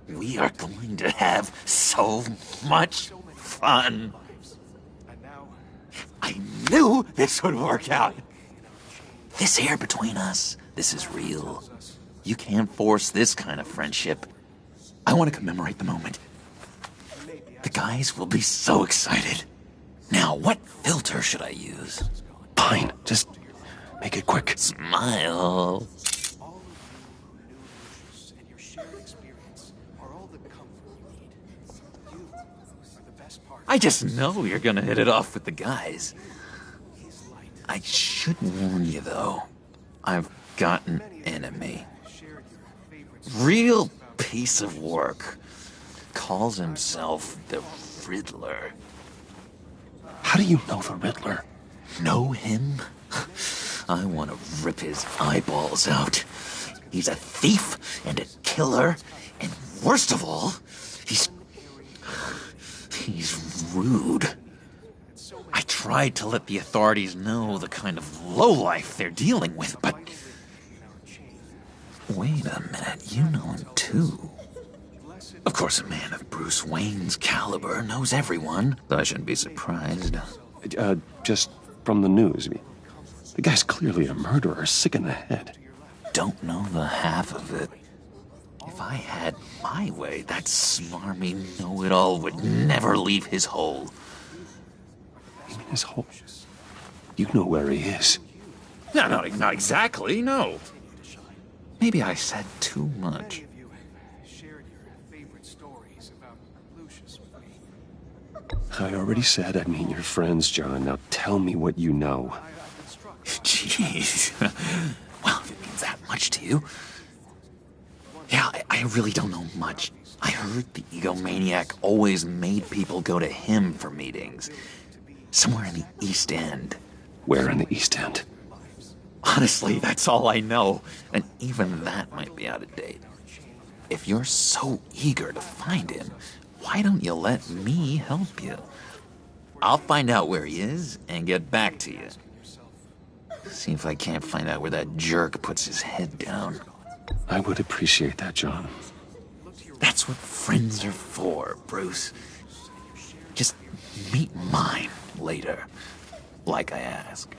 We are going to have so much fun. I knew this would work out. This air between us, this is real. You can't force this kind of friendship. I want to commemorate the moment. The guys will be so excited. Now, what filter should I use? Fine, just make it quick. Smile. I just know you're gonna hit it off with the guys. I should warn you, though. I've got an enemy. Real piece of work. Calls himself the Riddler. How do you know the Riddler? Know him? I want to rip his eyeballs out. He's a thief and a killer, and worst of all, he's rude. I tried to let the authorities know the kind of lowlife they're dealing with, but... Wait a minute, you know him too. Of course, a man of Bruce Wayne's caliber knows everyone, so I shouldn't be surprised. Just from the news. The guy's clearly a murderer, sick in the head. Don't know the half of it. If I had my way, that smarmy know-it-all would never leave his hole. You mean his hole? You know where he is. No, not exactly, no. Maybe I said too much. I already said I'd meet your friends, John. Now tell me what you know. Jeez. Well, if it means that much to you. Yeah, I really don't know much. I heard the egomaniac always made people go to him for meetings. Somewhere in the East End. Where in the East End? Honestly, that's all I know. And even that might be out of date. If you're so eager to find him, why don't you let me help you? I'll find out where he is and get back to you. See if I can't find out where that jerk puts his head down. I would appreciate that, John. That's what friends are for, Bruce. Just meet mine later, like I asked.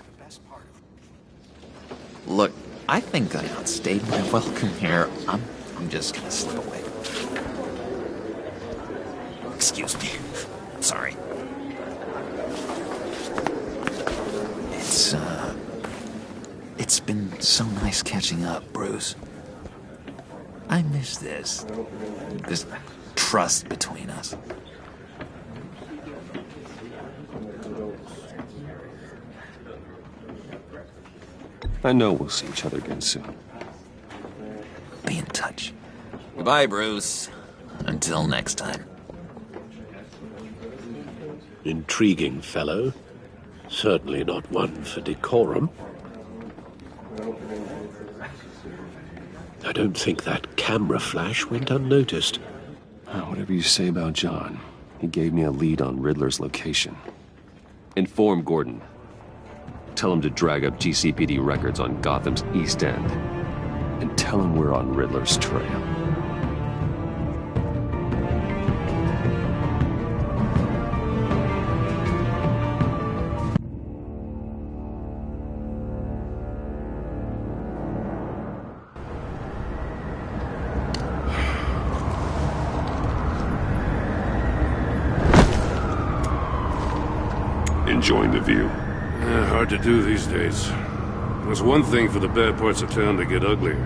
Look, I think I outstayed my welcome here. I'm just gonna slip away. Excuse me. I'm sorry. It's It's been so nice catching up, Bruce. I miss this trust between us. I know we'll see each other again soon. Be in touch. Goodbye, Bruce. Until next time. Intriguing fellow. Certainly not one for decorum. I don't think that camera flash went unnoticed. Whatever you say about John, he gave me a lead on Riddler's location. Inform Gordon. Tell him to drag up GCPD records on Gotham's East End. And tell him we're on Riddler's trail. Enjoying the view? Hard to do these days. There's one thing for the bad parts of town to get uglier.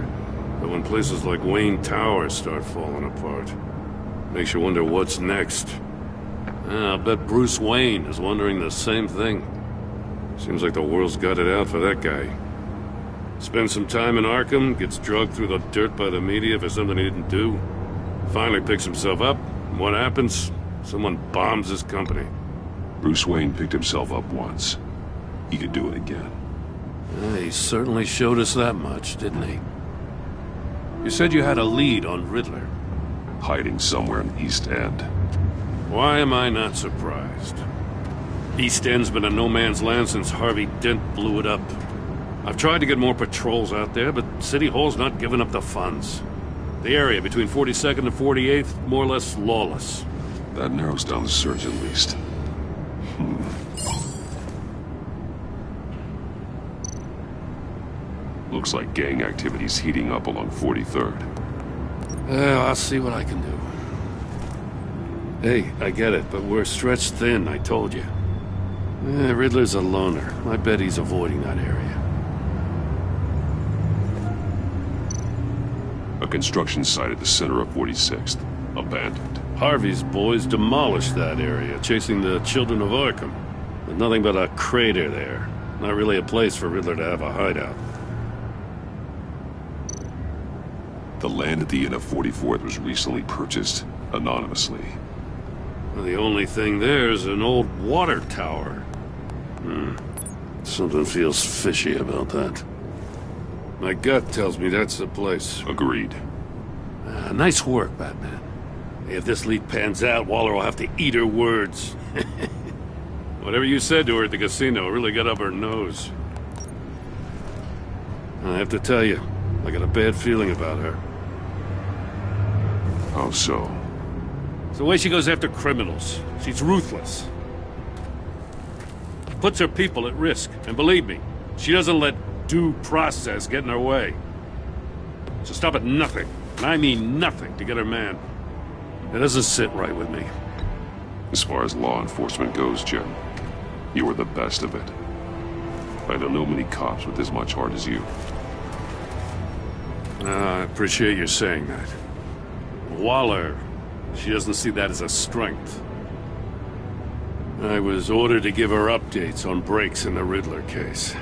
But when places like Wayne Tower start falling apart, makes you wonder what's next. I'll bet Bruce Wayne is wondering the same thing. Seems like the world's got it out for that guy. Spends some time in Arkham, gets drugged through the dirt by the media for something he didn't do. Finally picks himself up, and what happens? Someone bombs his company. Bruce Wayne picked himself up once. He could do it again. He certainly showed us that much, didn't he? You said you had a lead on Riddler. Hiding somewhere in East End. Why am I not surprised? East End's been a no-man's land since Harvey Dent blew it up. I've tried to get more patrols out there, but City Hall's not giving up the funds. The area between 42nd and 48th, more or less lawless. That narrows down the search at least. Looks like gang activity's heating up along 43rd. Well, I'll see what I can do. Hey, I get it, but we're stretched thin, I told you. Riddler's a loner. I bet he's avoiding that area. A construction site at the center of 46th. Abandoned. Harvey's boys demolished that area, chasing the children of Arkham. There's nothing but a crater there. Not really a place for Riddler to have a hideout. The land at the end of 44th was recently purchased anonymously. Well, the only thing there is an old water tower. Something feels fishy about that. My gut tells me that's the place. Agreed. Nice work, Batman. If this lead pans out, Waller will have to eat her words. Whatever you said to her at the casino really got up her nose. I have to tell you, I got a bad feeling about her. How so? It's the way she goes after criminals. She's ruthless. Puts her people at risk. And believe me, she doesn't let due process get in her way. So stop at nothing, and I mean nothing, to get her man. It doesn't sit right with me. As far as law enforcement goes, Jim, you are the best of it. I don't know many cops with as much heart as you. I appreciate you saying that. Waller, she doesn't see that as a strength. I was ordered to give her updates on breaks in the Riddler case.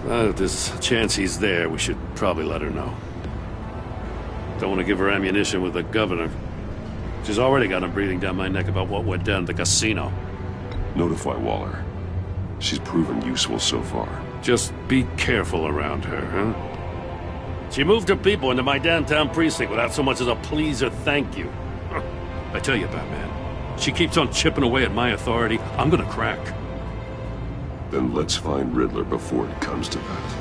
If there's a chance he's there, we should probably let her know. Don't want to give her ammunition with the governor. She's already got him breathing down my neck about what went down at the casino. Notify Waller. She's proven useful so far. Just be careful around her, huh? She moved her people into my downtown precinct without so much as a please or thank you. I tell you, Batman, she keeps on chipping away at my authority, I'm gonna crack. Then let's find Riddler before it comes to that.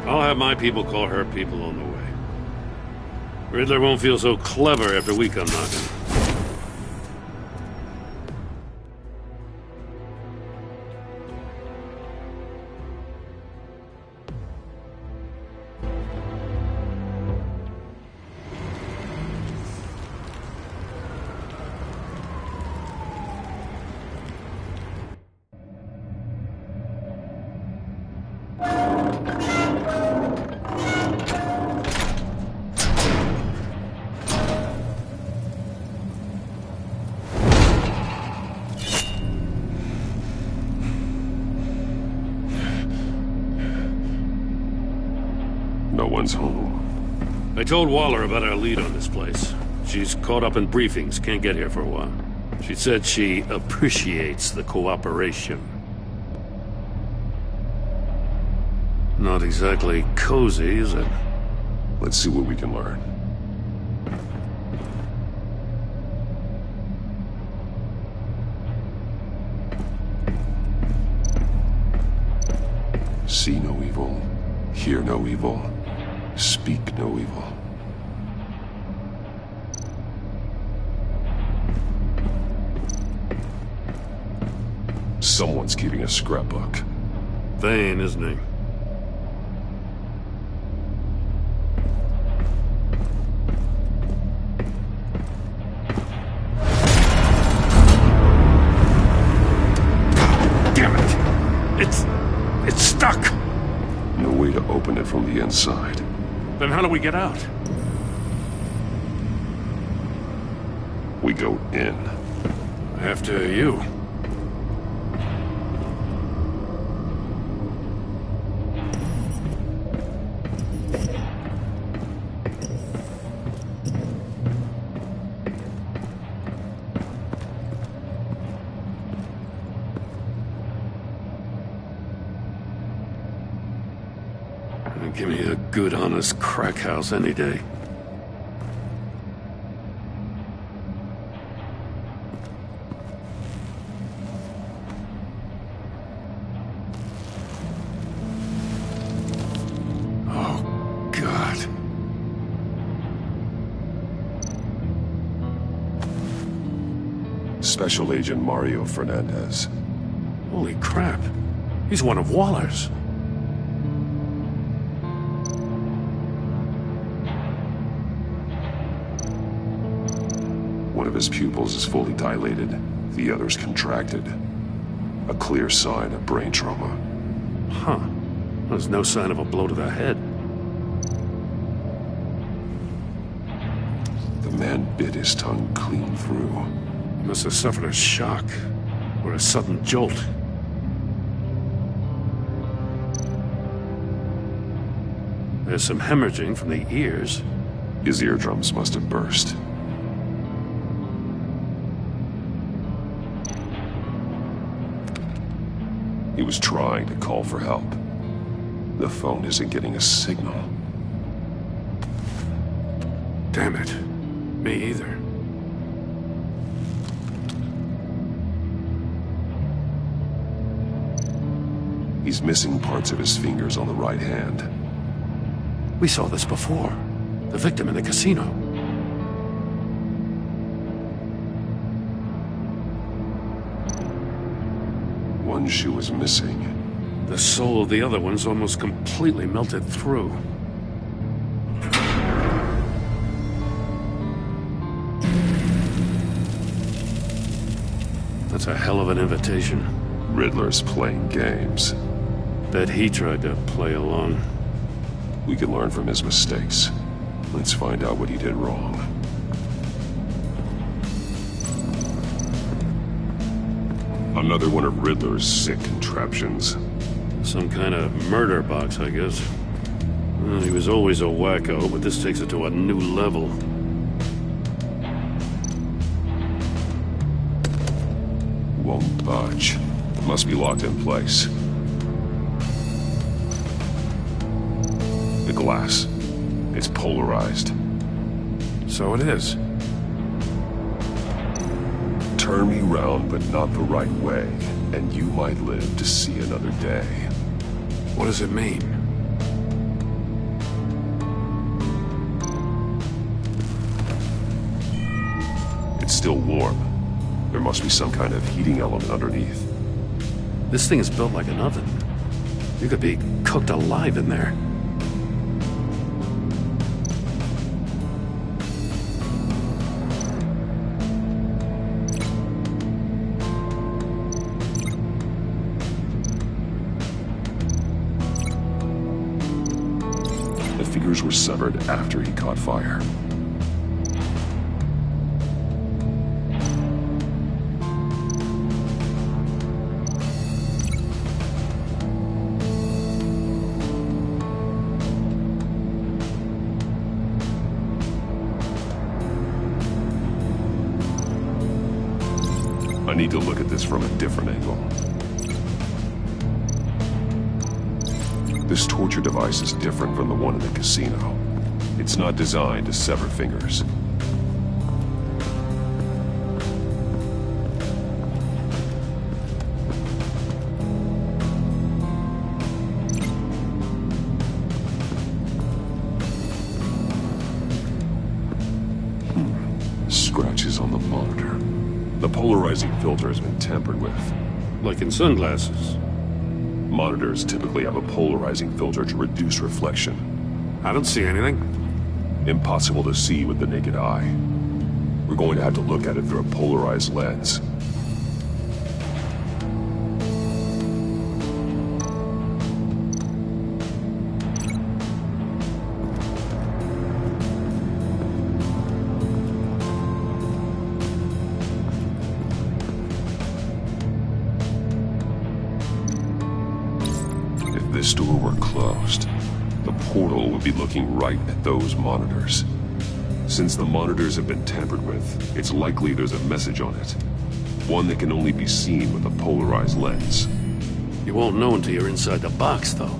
I'll have my people call her people on the way. Riddler won't feel so clever after we come knocking. Everyone's home. I told Waller about our lead on this place. She's caught up in briefings, can't get here for a while. She said she appreciates the cooperation. Not exactly cozy, is it? Let's see what we can learn. See no evil, hear no evil, speak no evil. Someone's keeping a scrapbook. Vane, isn't he? Damn it! It's stuck! No way to open it from the inside. Then how do we get out? We go in. After you. Give me a good, honest crack house any day. Oh, God. Special Agent Mario Fernandez. Holy crap. He's one of Waller's. One of his pupils is fully dilated, the other's contracted. A clear sign of brain trauma. Huh. There's no sign of a blow to the head. The man bit his tongue clean through. He must have suffered a shock, or a sudden jolt. There's some hemorrhaging from the ears. His eardrums must have burst. He was trying to call for help. The phone isn't getting a signal. Damn it. Me either. He's missing parts of his fingers on the right hand. We saw this before. The victim in the casino. One shoe was missing. The sole of the other one's almost completely melted through. That's a hell of an invitation. Riddler's playing games. Bet he tried to play along. We can learn from his mistakes. Let's find out what he did wrong. Another one of Riddler's sick contraptions. Some kind of murder box, I guess. Well, he was always a wacko, but this takes it to a new level. Won't budge. It must be locked in place. The glass. It's polarized. So it is. Turn me round, but not the right way, and you might live to see another day. What does it mean? It's still warm. There must be some kind of heating element underneath. This thing is built like an oven. You could be cooked alive in there. The fingers were severed after he caught fire. need to look at this from a different angle. This torture device is different from the one in the casino. It's not designed to sever fingers. Scratches on the monitor. The polarizing filter has been tampered with. Like in sunglasses. Monitors typically have a polarizing filter to reduce reflection. I don't see anything. Impossible to see with the naked eye. We're going to have to look at it through a polarized lens. If this door were closed, the portal would be looking right at those monitors. Since the monitors have been tampered with, it's likely there's a message on it. One that can only be seen with a polarized lens. You won't know until you're inside the box, though.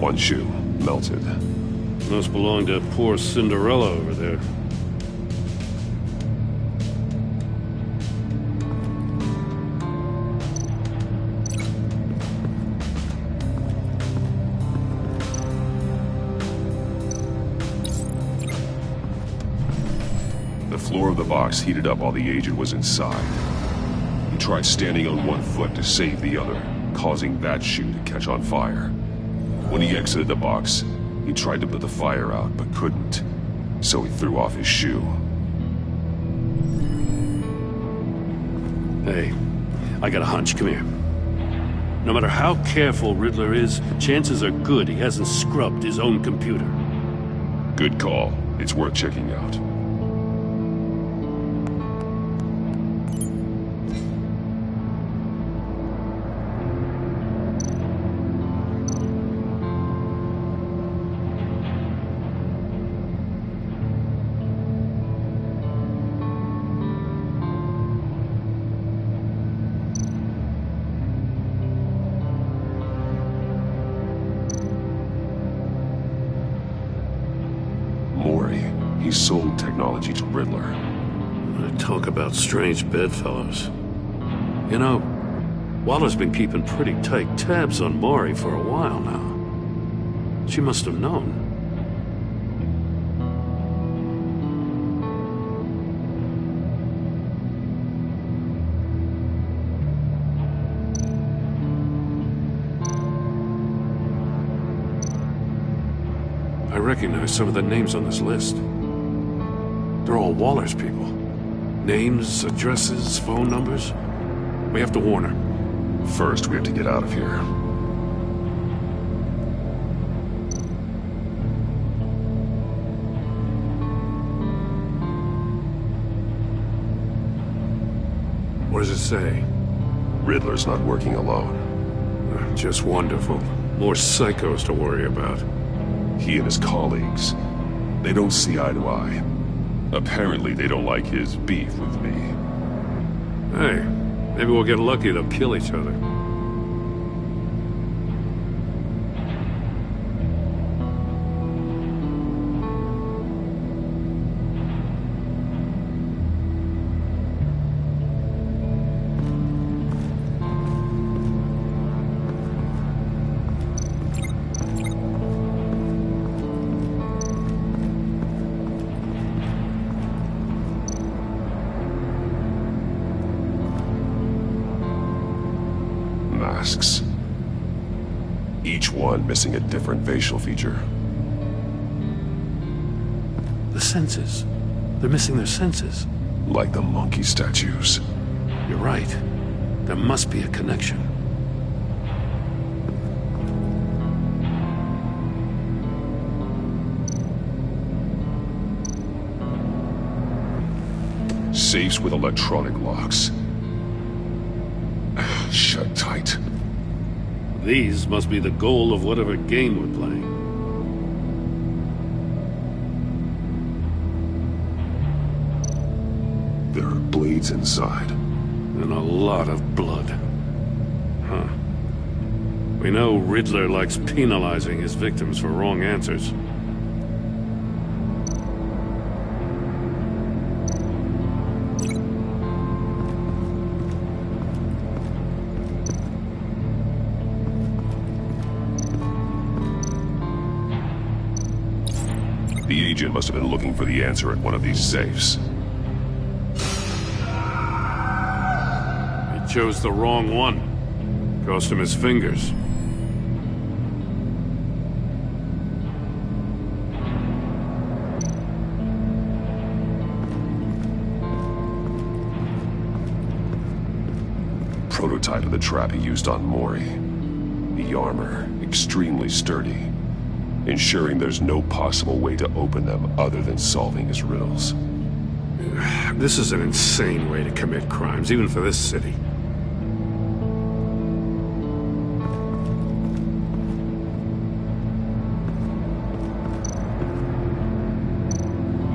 One shoe, melted. Must belong to poor Cinderella over there. The floor of the box heated up while the agent was inside. He tried standing on one foot to save the other, causing that shoe to catch on fire. When he exited the box, he tried to put the fire out, but couldn't. So he threw off his shoe. Hey, I got a hunch. Come here. No matter how careful Riddler is, chances are good he hasn't scrubbed his own computer. Good call. It's worth checking out. He sold technology to Riddler. Talk about strange bedfellows. You know, Waller's been keeping pretty tight tabs on Maury for a while now. She must have known. I recognize some of the names on this list. They're all Waller's people. Names, addresses, phone numbers. We have to warn her. First, we have to get out of here. What does it say? Riddler's not working alone. Just wonderful. More psychos to worry about. He and his colleagues, they don't see eye to eye. Apparently, they don't like his beef with me. Hey, maybe we'll get lucky to kill each other. Masks. Each one missing a different facial feature. The senses. They're missing their senses. Like the monkey statues. You're right. There must be a connection. Safes with electronic locks. Shut tight. These must be the goal of whatever game we're playing. There are blades inside. And a lot of blood. Huh. We know Riddler likes penalizing his victims for wrong answers. The agent must have been looking for the answer at one of these safes. He chose the wrong one. Cost him his fingers. Prototype of the trap he used on Mori. The armor, extremely sturdy, ensuring there's no possible way to open them other than solving his riddles. This is an insane way to commit crimes, even for this city.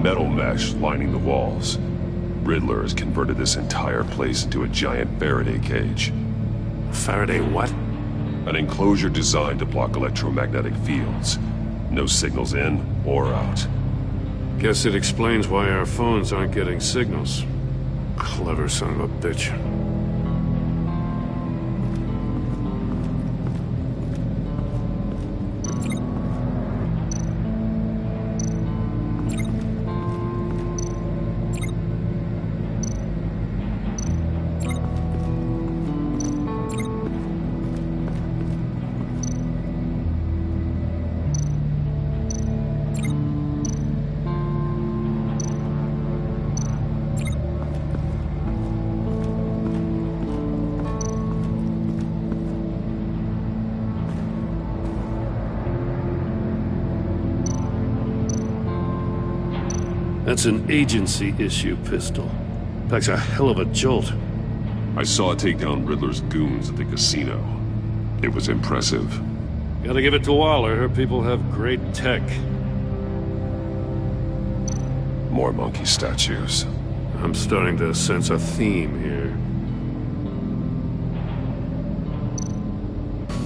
Metal mesh lining the walls. Riddler has converted this entire place into a giant Faraday cage. Faraday what? An enclosure designed to block electromagnetic fields. No signals in or out. Guess it explains why our phones aren't getting signals. Clever son of a bitch. That's an agency-issue pistol. Packs a hell of a jolt. I saw it take down Riddler's goons at the casino. It was impressive. Gotta give it to Waller. Her people have great tech. More monkey statues. I'm starting to sense a theme here.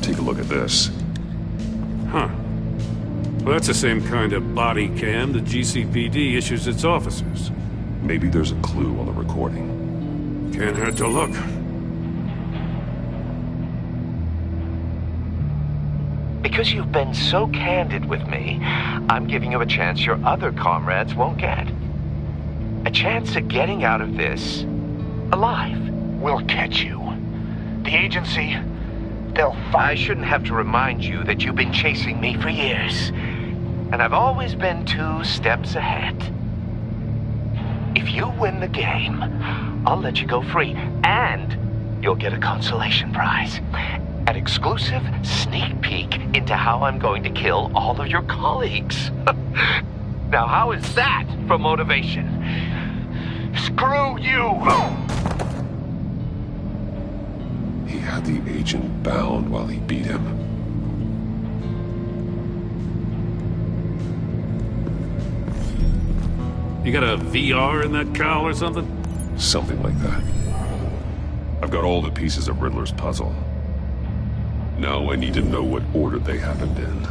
Take a look at this. Huh. Well, that's the same kind of body cam the GCPD issues its officers. Maybe there's a clue on the recording. Can't hurt to look. Because you've been so candid with me, I'm giving you a chance your other comrades won't get. A chance at getting out of this alive. We'll catch you. The agency, they'll find I shouldn't have to remind you that you've been chasing me for years. And I've always been 2 steps ahead. If you win the game, I'll let you go free. And you'll get a consolation prize. An exclusive sneak peek into how I'm going to kill all of your colleagues. Now, how is that for motivation? Screw you! He had the agent bound while he beat him. You got a VR in that cowl or something? Something like that. I've got all the pieces of Riddler's puzzle. Now I need to know what order they happened in.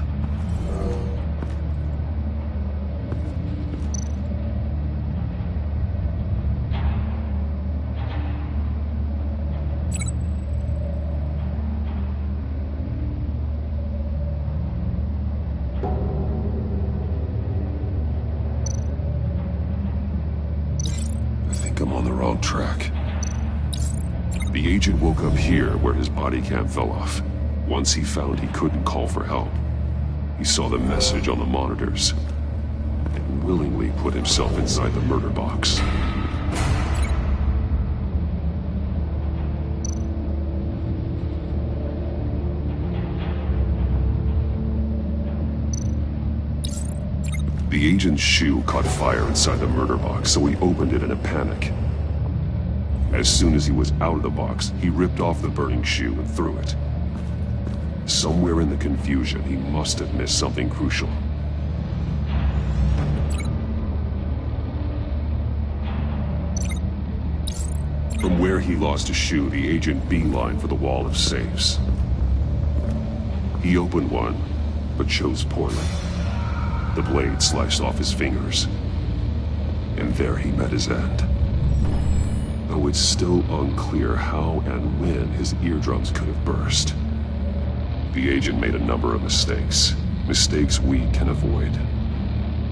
I'm on the wrong track. The agent woke up here where his body cam fell off. Once he found he couldn't call for help, he saw the message on the monitors and willingly put himself inside the murder box. The agent's shoe caught fire inside the murder box, so he opened it in a panic. As soon as he was out of the box, he ripped off the burning shoe and threw it. Somewhere in the confusion, he must have missed something crucial. From where he lost a shoe, the agent beelined for the wall of safes. He opened one, but chose poorly. The blade sliced off his fingers, and there he met his end. Though it's still unclear how and when his eardrums could have burst. The agent made a number of mistakes. Mistakes we can avoid.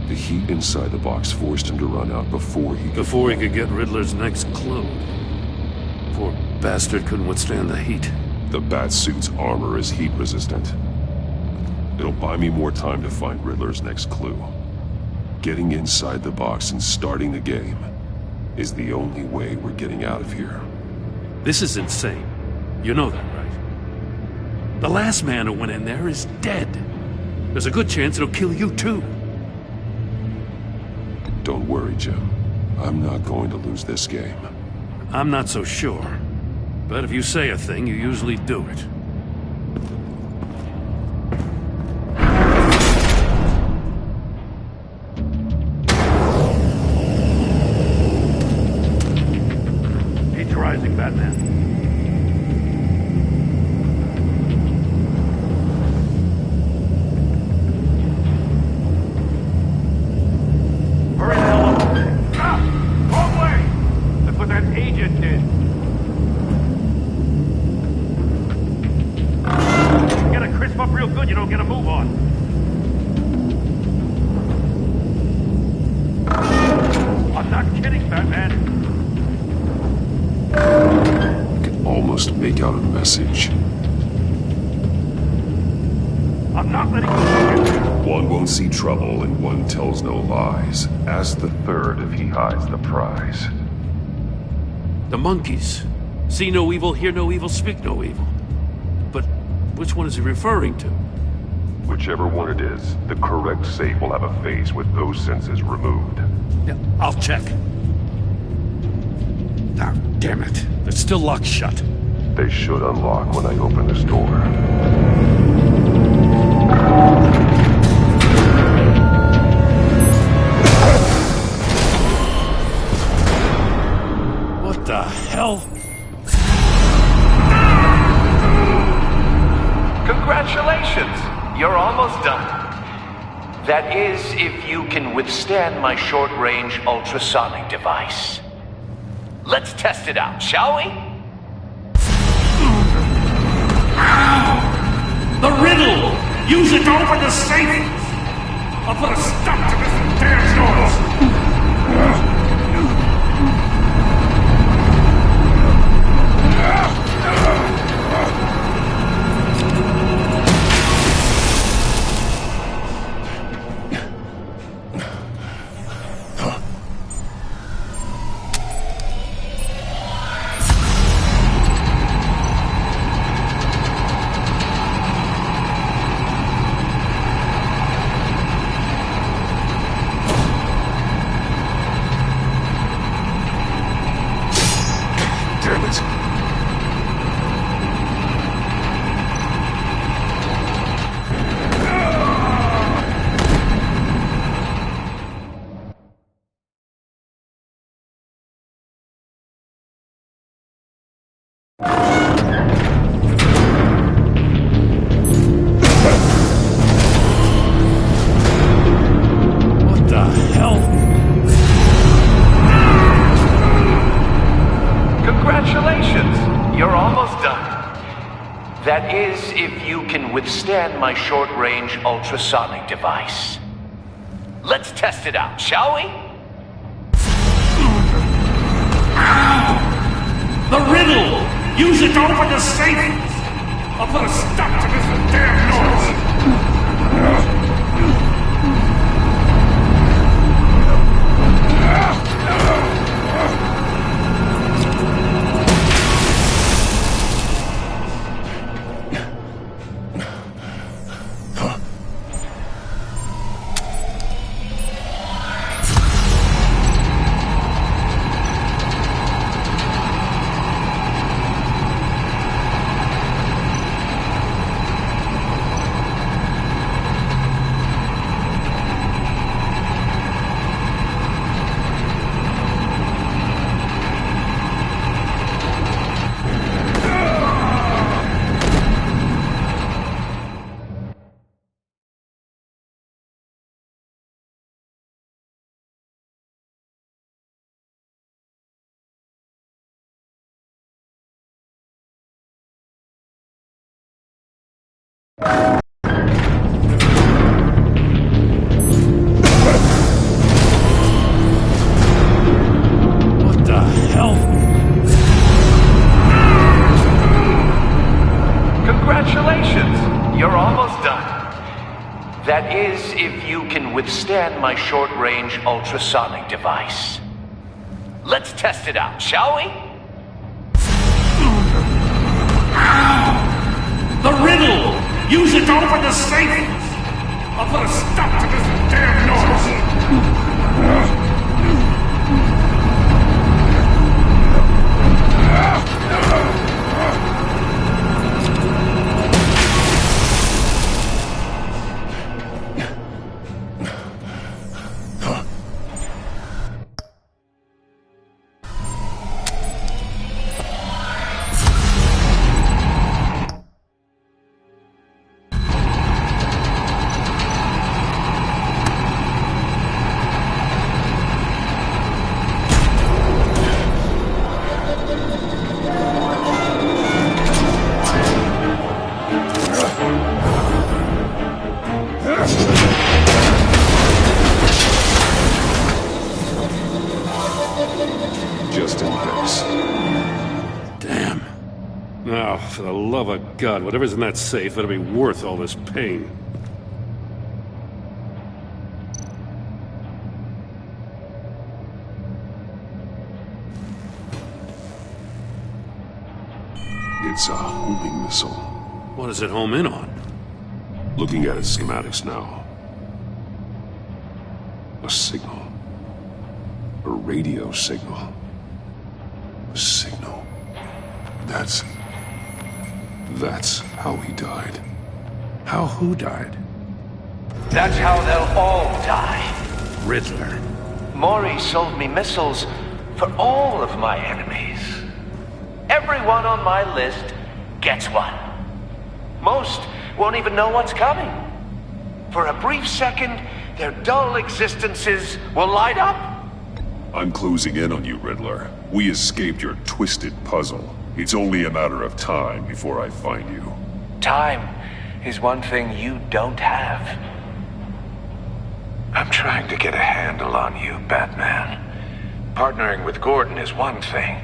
The heat inside the box forced him to run out before he could get Riddler's next clue. Poor bastard couldn't withstand the heat. The Batsuit's armor is heat resistant. It'll buy me more time to find Riddler's next clue. Getting inside the box and starting the game is the only way we're getting out of here. This is insane. You know that, right? The last man who went in there is dead. There's a good chance it'll kill you too. Don't worry, Jim. I'm not going to lose this game. I'm not so sure. But if you say a thing, you usually do it. Heat's rising, Batman. Make out a message. I'm not letting you. One won't see trouble and one tells no lies. Ask the third if he hides the prize. The monkeys. See no evil, hear no evil, speak no evil. But which one is he referring to? Whichever one it is, the correct safe will have a face with those senses removed. Yeah, I'll check. Ah, damn it. It's still locked shut. They should unlock when I open this door. What the hell? Congratulations! You're almost done. That is, if you can withstand my short-range ultrasonic device. Let's test it out, shall we? The riddle! Use it to open the safe! I'll put a stop to this damn noise! That is, if you can withstand my short-range ultrasonic device. Let's test it out, shall we? The riddle! Use it to open the safe! I'll put a stop to this damn noise! What the hell? Congratulations! You're almost done. That is, if you can withstand my short-range ultrasonic device. Let's test it out, shall we? The riddle! Use it to open the safe! I'll put a stop to this damn noise! Just in case. Damn. Now, for the love of God, whatever's in that safe better be worth all this pain. It's a homing missile. What does it home in on? Looking at its schematics now. A signal. A radio signal. A signal. That's how he died. How who died? That's how they'll all die. Riddler. Maury sold me missiles for all of my enemies. Everyone on my list gets one. Most won't even know what's coming. For a brief second, their dull existences will light up. I'm closing in on you, Riddler. We escaped your twisted puzzle. It's only a matter of time before I find you. Time is one thing you don't have. I'm trying to get a handle on you, Batman. Partnering with Gordon is one thing.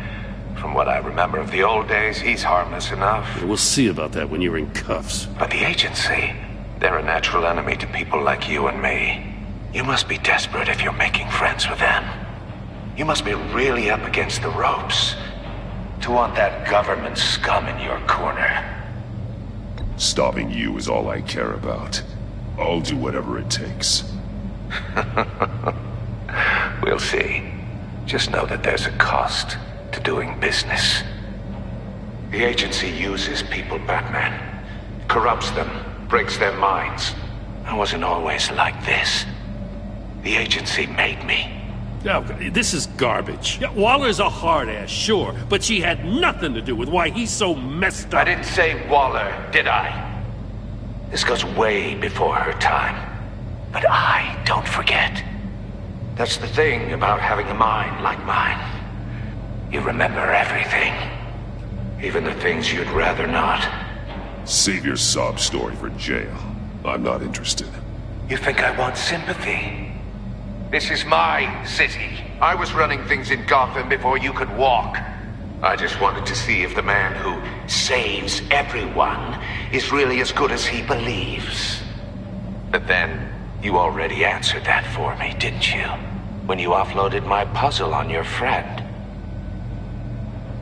From what I remember of the old days, he's harmless enough. We'll see about that when you're in cuffs. But the agency, they're a natural enemy to people like you and me. You must be desperate if you're making friends with them. You must be really up against the ropes to want that government scum in your corner. Stopping you is all I care about. I'll do whatever it takes. We'll see. Just know that there's a cost to doing business. The agency uses people, Batman. Corrupts them, breaks their minds. I wasn't always like this. The agency made me. Oh, this is garbage. Yeah, Waller's a hard-ass, sure, but she had nothing to do with why he's so messed up. I didn't say Waller, did I? This goes way before her time. But I don't forget. That's the thing about having a mind like mine. You remember everything. Even the things you'd rather not. Save your sob story for jail. I'm not interested. You think I want sympathy? This is my city. I was running things in Gotham before you could walk. I just wanted to see if the man who saves everyone is really as good as he believes. But then, you already answered that for me, didn't you? When you offloaded my puzzle on your friend.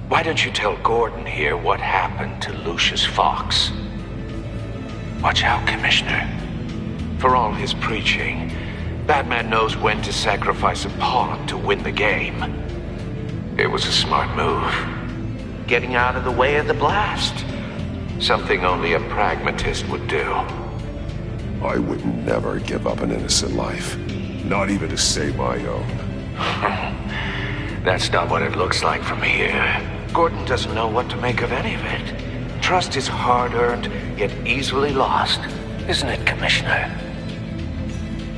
Why don't you tell Gordon here what happened to Lucius Fox? Watch out, Commissioner. For all his preaching, Batman knows when to sacrifice a pawn to win the game. It was a smart move. Getting out of the way of the blast. Something only a pragmatist would do. I would never give up an innocent life. Not even to save my own. That's not what it looks like from here. Gordon doesn't know what to make of any of it. Trust is hard-earned, yet easily lost. Isn't it, Commissioner?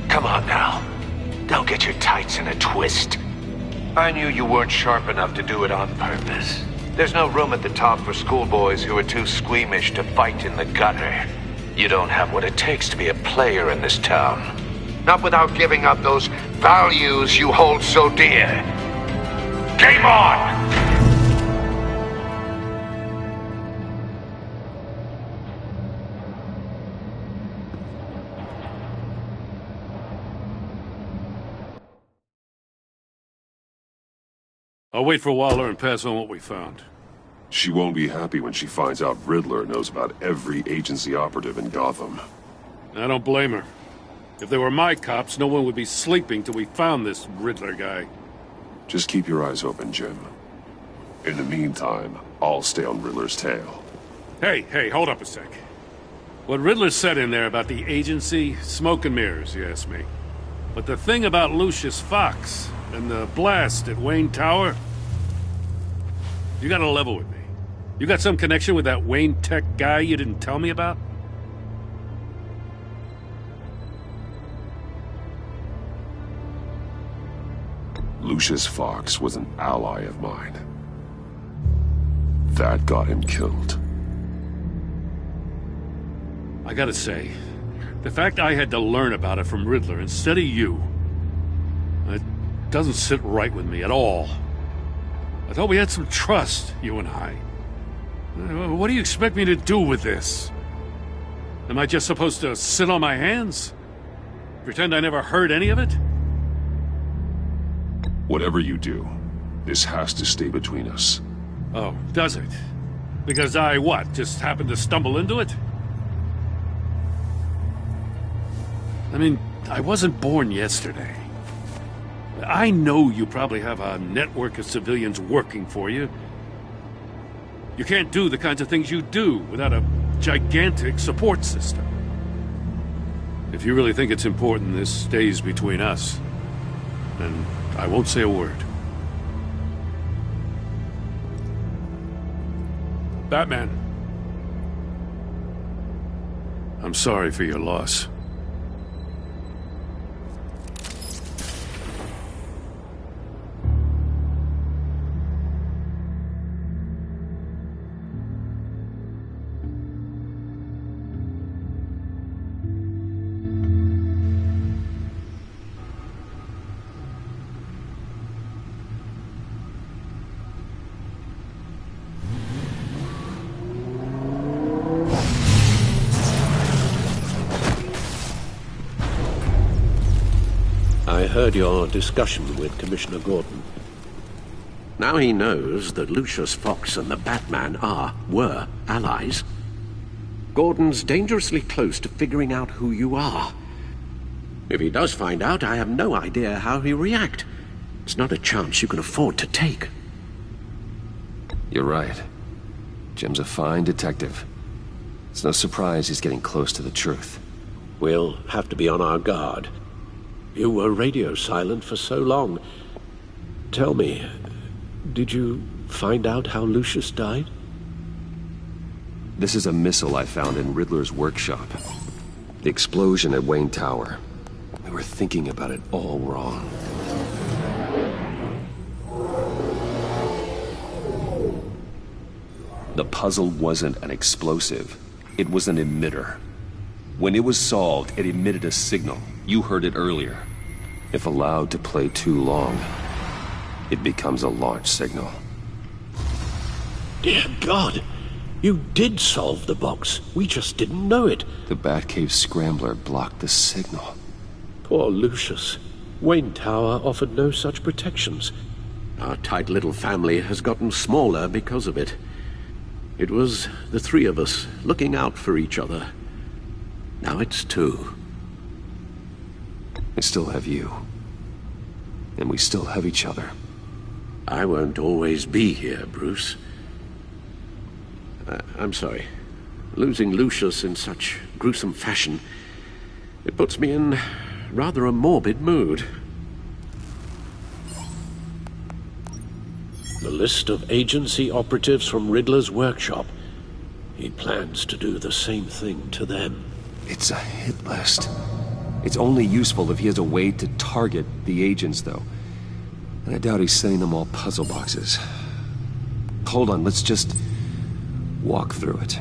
Come on now. Don't get your tights in a twist. I knew you weren't sharp enough to do it on purpose. There's no room at the top for schoolboys who are too squeamish to fight in the gutter. You don't have what it takes to be a player in this town. Not without giving up those values you hold so dear. Game on! I'll wait for Waller and pass on what we found. She won't be happy when she finds out Riddler knows about every agency operative in Gotham. I don't blame her. If they were my cops, no one would be sleeping till we found this Riddler guy. Just keep your eyes open, Jim. In the meantime, I'll stay on Riddler's tail. Hey, hold up a sec. What Riddler said in there about the agency, smoke and mirrors, you ask me. But the thing about Lucius Fox and the blast at Wayne Tower, you gotta level with me. You got some connection with that Wayne Tech guy you didn't tell me about? Lucius Fox was an ally of mine. That got him killed. I gotta say, the fact I had to learn about it from Riddler instead of you, it doesn't sit right with me at all. I thought we had some trust, you and I. What do you expect me to do with this? Am I just supposed to sit on my hands? Pretend I never heard any of it? Whatever you do, this has to stay between us. Oh, does it? Because I, what, just happened to stumble into it? I mean, I wasn't born yesterday. I know you probably have a network of civilians working for you. You can't do the kinds of things you do without a gigantic support system. If you really think it's important this stays between us, then I won't say a word. Batman. I'm sorry for your loss. I heard your discussion with Commissioner Gordon. Now he knows that Lucius Fox and the Batman were allies. Gordon's dangerously close to figuring out who you are. If he does find out, I have no idea how he'll react. It's not a chance you can afford to take. You're right. Jim's a fine detective. It's no surprise he's getting close to the truth. We'll have to be on our guard. You were radio silent for so long. Tell me, did you find out how Lucius died? This is a missile I found in Riddler's workshop. The explosion at Wayne Tower. We were thinking about it all wrong. The puzzle wasn't an explosive. It was an emitter. When it was solved, it emitted a signal. You heard it earlier. If allowed to play too long, it becomes a launch signal. Dear God! You did solve the box. We just didn't know it. The Batcave scrambler blocked the signal. Poor Lucius. Wayne Tower offered no such protections. Our tight little family has gotten smaller because of it. It was the three of us looking out for each other. Now it's two. We still have you. And we still have each other. I won't always be here, Bruce. I'm sorry. Losing Lucius in such gruesome fashion, it puts me in rather a morbid mood. The list of agency operatives from Riddler's workshop. He plans to do the same thing to them. It's a hit list. It's only useful if he has a way to target the agents, though. And I doubt he's sending them all puzzle boxes. Hold on, let's just walk through it.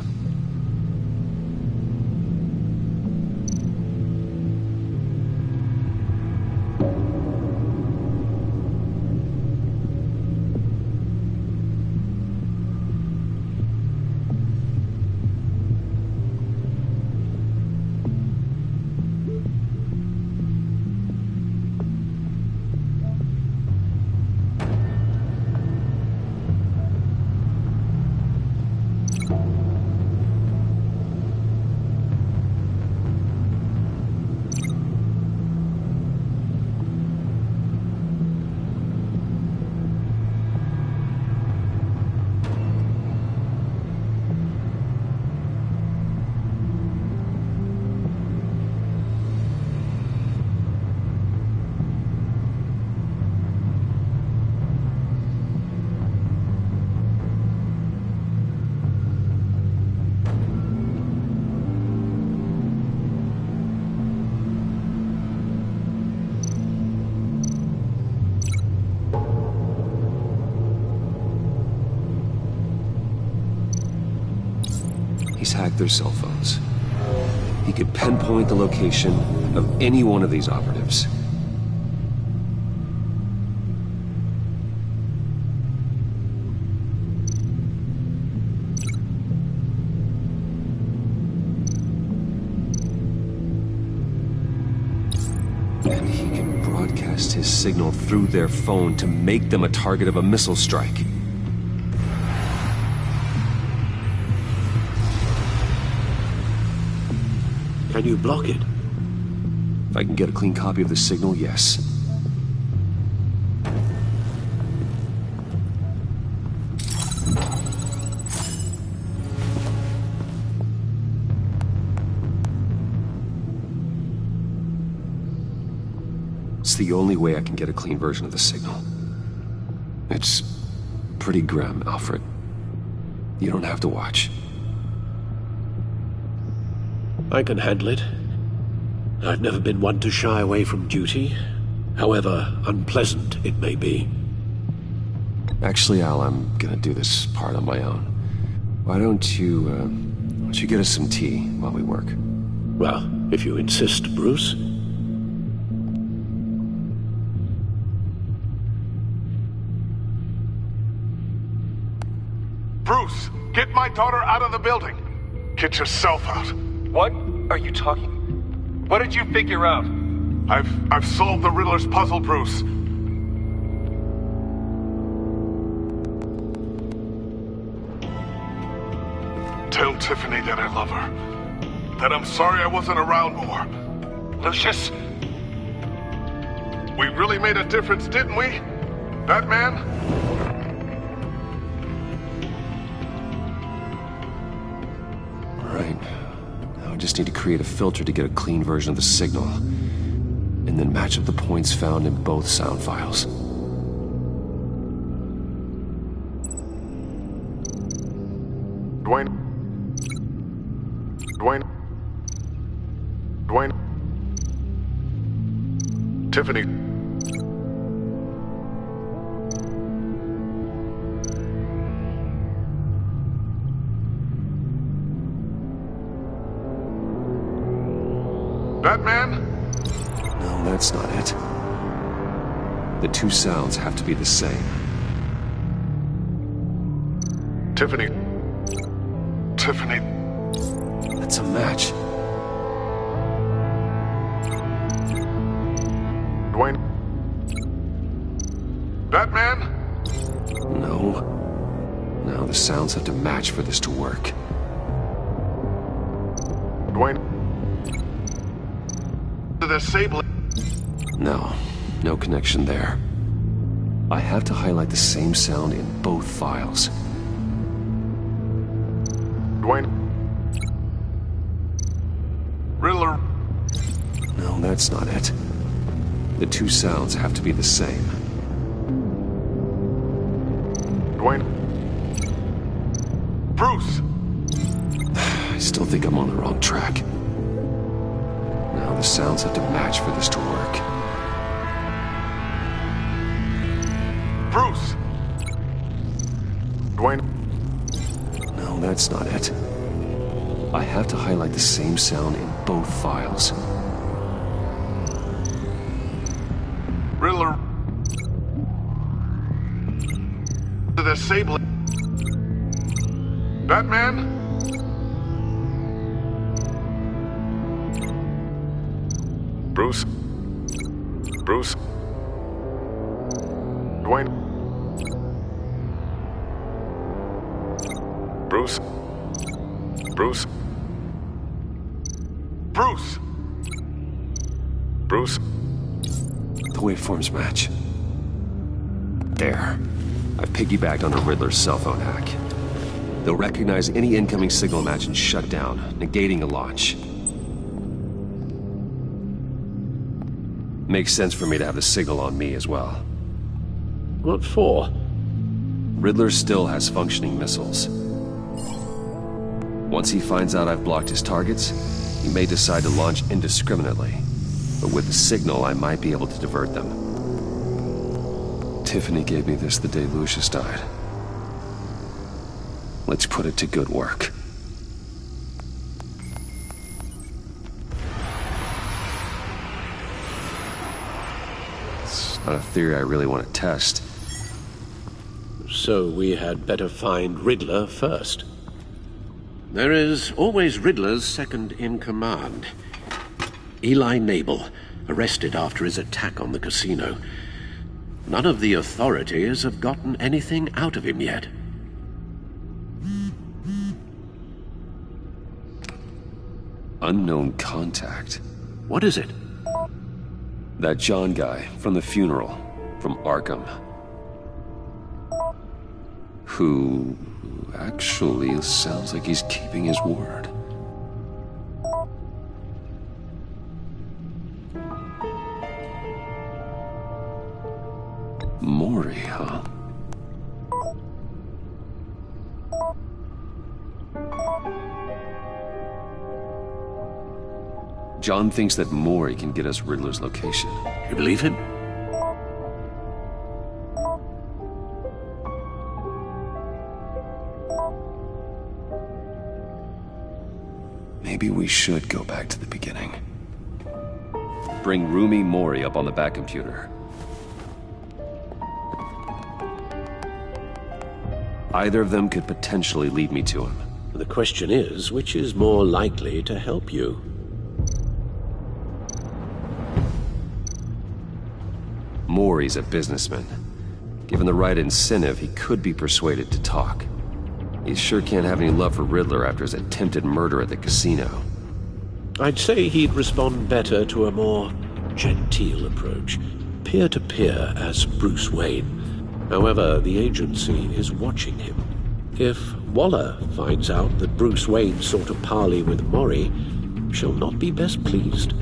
hack their cell phones. He could pinpoint the location of any one of these operatives. And he can broadcast his signal through their phone to make them a target of a missile strike. Can you block it? If I can get a clean copy of the signal, yes. It's the only way I can get a clean version of the signal. It's pretty grim, Alfred. You don't have to watch. I can handle it. I've never been one to shy away from duty, however unpleasant it may be. Actually, Al, I'm gonna do this part on my own. Why don't you get us some tea while we work? Well, if you insist, Bruce. Bruce, get my daughter out of the building. Get yourself out. What are you talking? What did you figure out? I've solved the Riddler's puzzle, Bruce. Tell Tiffany that I love her. That I'm sorry I wasn't around more. Lucius? We really made a difference, didn't we? Batman? All right. Now I just need to create a filter to get a clean version of the signal. And then match up the points found in both sound files. Dwayne. Tiffany. Batman? No, that's not it. The two sounds have to be the same. Tiffany. That's a match. Dwayne. Batman? No. No, the sounds have to match for this to work. Dwayne. The disabling. No. No connection there. I have to highlight the same sound in both files. Dwayne. Riddler. No, that's not it. The two sounds have to be the same. Dwayne. Bruce! I still think I'm on the wrong track. Now the sounds have to match for this to work. Bruce! Dwayne. No, that's not it. I have to highlight the same sound in both files. Riddler. The disabling. Batman? Bruce. Dwayne. Bruce. The waveforms match. There. I've piggybacked onto Riddler's cell phone hack. They'll recognize any incoming signal match and shut down, negating a launch. Makes sense for me to have the signal on me as well. What for? Riddler still has functioning missiles. Once he finds out I've blocked his targets, he may decide to launch indiscriminately. But with the signal, I might be able to divert them. Tiffany gave me this the day Lucius died. Let's put it to good work. Not a theory I really want to test. So we had better find Riddler first. There is always Riddler's second in command. Eli Nabel, arrested after his attack on the casino. None of the authorities have gotten anything out of him yet. Unknown contact. What is it? That John guy from the funeral, from Arkham. Who actually sounds like he's keeping his word. Mori, huh? John thinks that Mori can get us Riddler's location. You believe him? Maybe we should go back to the beginning. Bring Rumi Mori up on the back computer. Either of them could potentially lead me to him. The question is, which is more likely to help you? Mori's a businessman. Given the right incentive, he could be persuaded to talk. He sure can't have any love for Riddler after his attempted murder at the casino. I'd say he'd respond better to a more genteel approach, peer-to-peer as Bruce Wayne. However, the agency is watching him. If Waller finds out that Bruce Wayne sought a parley with Mori, she'll not be best pleased.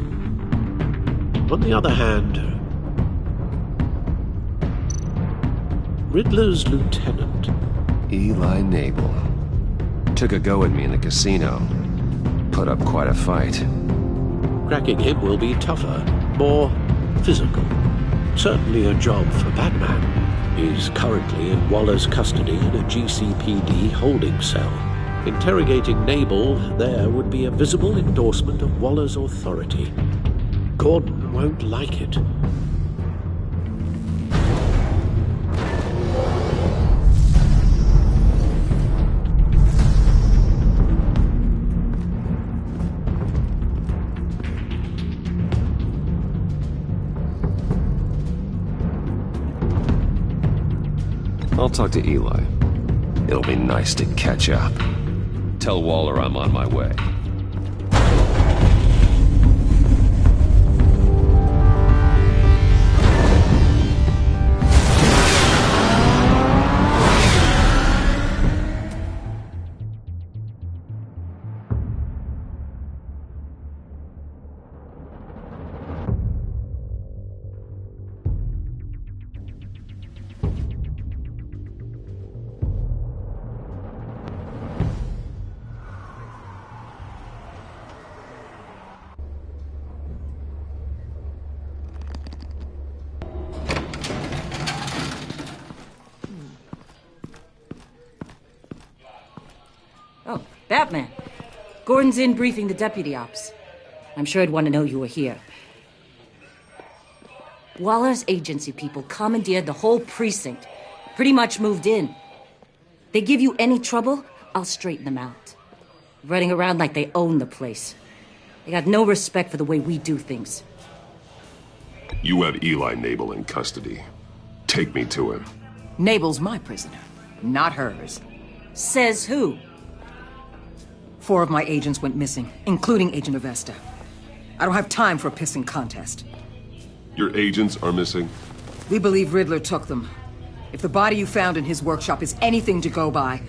On the other hand, Riddler's lieutenant, Eli Nabel, took a go at me in the casino. Put up quite a fight. Cracking him will be tougher, more physical. Certainly a job for Batman. He's currently in Waller's custody in a GCPD holding cell. Interrogating Nabel there would be a visible endorsement of Waller's authority. Gordon won't like it. I'll talk to Eli. It'll be nice to catch up. Tell Waller I'm on my way. Oh, Batman. Gordon's in briefing the deputy ops. I'm sure he'd want to know you were here. Waller's agency people commandeered the whole precinct. Pretty much moved in. They give you any trouble, I'll straighten them out. Running around like they own the place. They got no respect for the way we do things. You have Eli Nabel in custody. Take me to him. Nabel's my prisoner, not hers. Says who? 4 of my agents went missing, including Agent Avesta. I don't have time for a pissing contest. Your agents are missing? We believe Riddler took them. If the body you found in his workshop is anything to go by,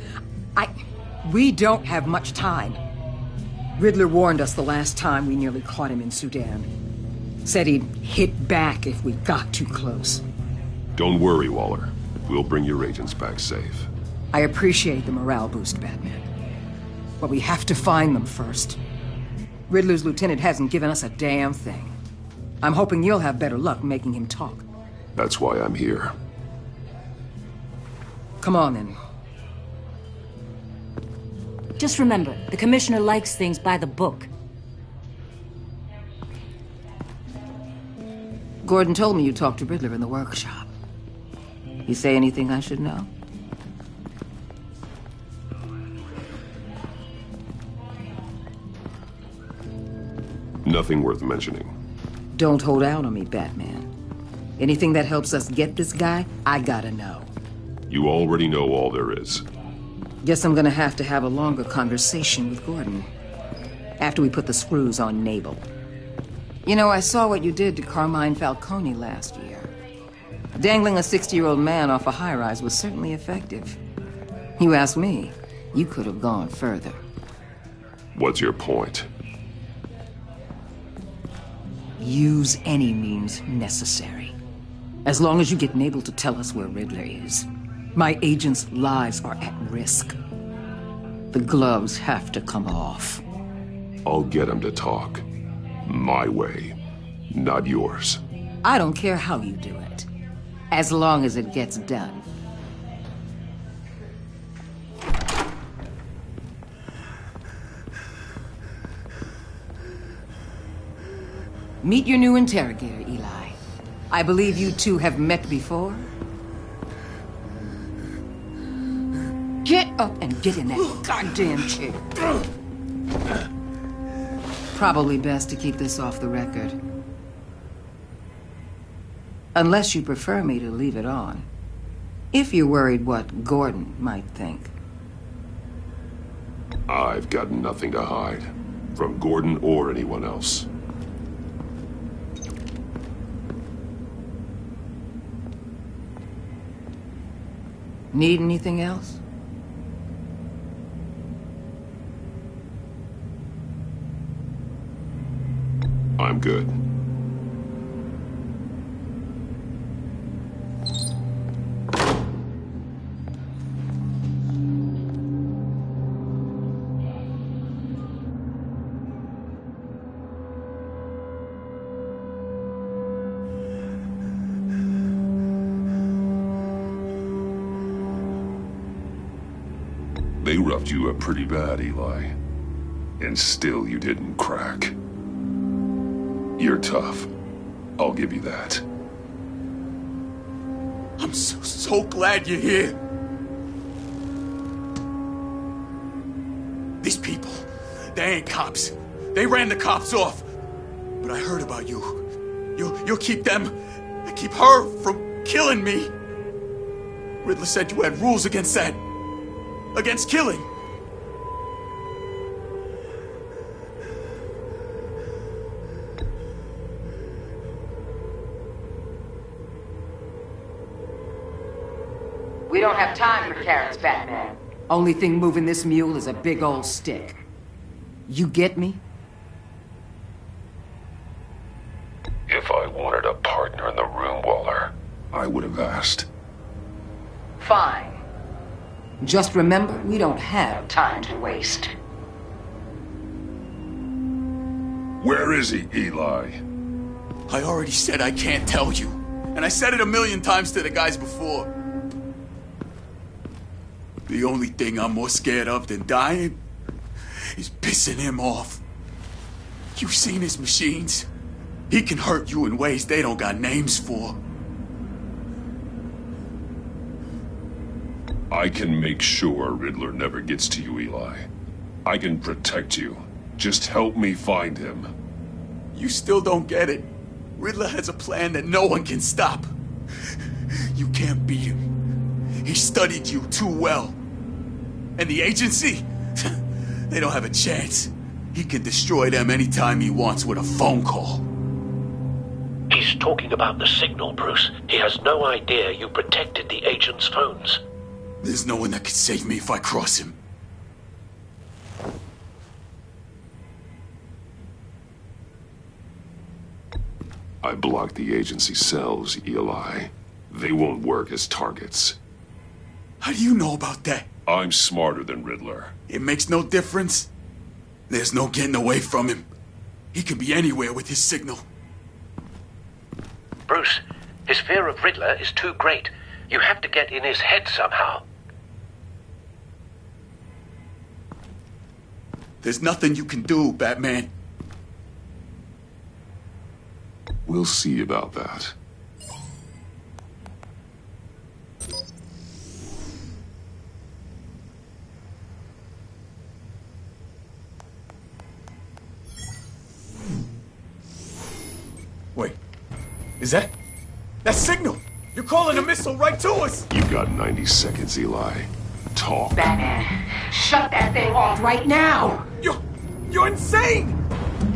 we don't have much time. Riddler warned us the last time we nearly caught him in Sudan. Said he'd hit back if we got too close. Don't worry, Waller. We'll bring your agents back safe. I appreciate the morale boost, Batman. But we have to find them first. Riddler's lieutenant hasn't given us a damn thing. I'm hoping you'll have better luck making him talk. That's why I'm here. Come on, then. Just remember, the commissioner likes things by the book. Gordon told me you talked to Riddler in the workshop. You say anything I should know? Nothing worth mentioning. Don't hold out on me, Batman. Anything that helps us get this guy, I gotta know. You already know all there is. Guess I'm gonna have to have a longer conversation with Gordon. After we put the screws on Nabel. You know, I saw what you did to Carmine Falcone last year. Dangling a 60-year-old man off a high-rise was certainly effective. You ask me, you could have gone further. What's your point? Use any means necessary. As long as you get Nabel to tell us where Riddler is. My agents' lives are at risk. The gloves have to come off. I'll get him to talk. My way, not yours. I don't care how you do it, as long as it gets done. Meet your new interrogator, Eli. I believe you two have met before. Get up and get in that goddamn chair. Probably best to keep this off the record. Unless you prefer me to leave it on. If you're worried what Gordon might think. I've got nothing to hide. From Gordon or anyone else. Need anything else? I'm good. They roughed you up pretty bad, Eli. And still you didn't crack. You're tough. I'll give you that. I'm so glad you're here. These people, they ain't cops. They ran the cops off. But I heard about you. You'll keep them, and keep her from killing me. Riddler said you had rules against that. Against killing. We don't have time for carrots, Batman. Only thing moving this mule is a big old stick. You get me? If I wanted a partner in the room, Waller, I would have asked. Fine. Just remember, we don't have time to waste. Where is he, Eli? I already said I can't tell you. And I said it 1,000,000 times to the guys before. The only thing I'm more scared of than dying is pissing him off. You've seen his machines. He can hurt you in ways they don't got names for. I can make sure Riddler never gets to you, Eli. I can protect you. Just help me find him. You still don't get it. Riddler has a plan that no one can stop. You can't beat him. He studied you too well. And the agency? They don't have a chance. He can destroy them anytime he wants with a phone call. He's talking about the signal, Bruce. He has no idea you protected the agent's phones. There's no one that can save me if I cross him. I blocked the agency cells, Eli. They won't work as targets. How do you know about that? I'm smarter than Riddler. It makes no difference. There's no getting away from him. He can be anywhere with his signal. Bruce, his fear of Riddler is too great. You have to get in his head somehow. There's nothing you can do, Batman. We'll see about that. Wait. Is that signal? You're calling a missile right to us! You've got 90 seconds, Eli. Talk. Batman, shut that thing off right now! You're insane!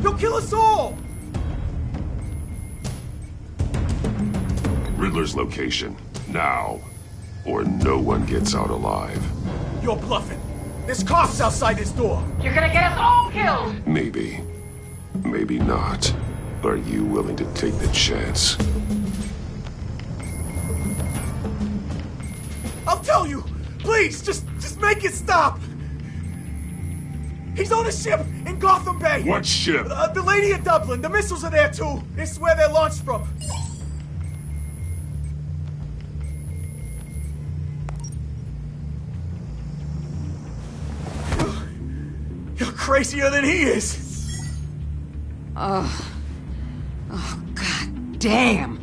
You'll kill us all! Riddler's location. Now. Or no one gets out alive. You're bluffing. There's cops outside this door. You're gonna get us all killed! Maybe. Maybe not. Are you willing to take the chance? I'll tell you! Please, just make it stop! He's on a ship in Gotham Bay! What ship? The Lady of Dublin. The missiles are there too. This is where they're launched from. You're crazier than he is! Oh, God damn!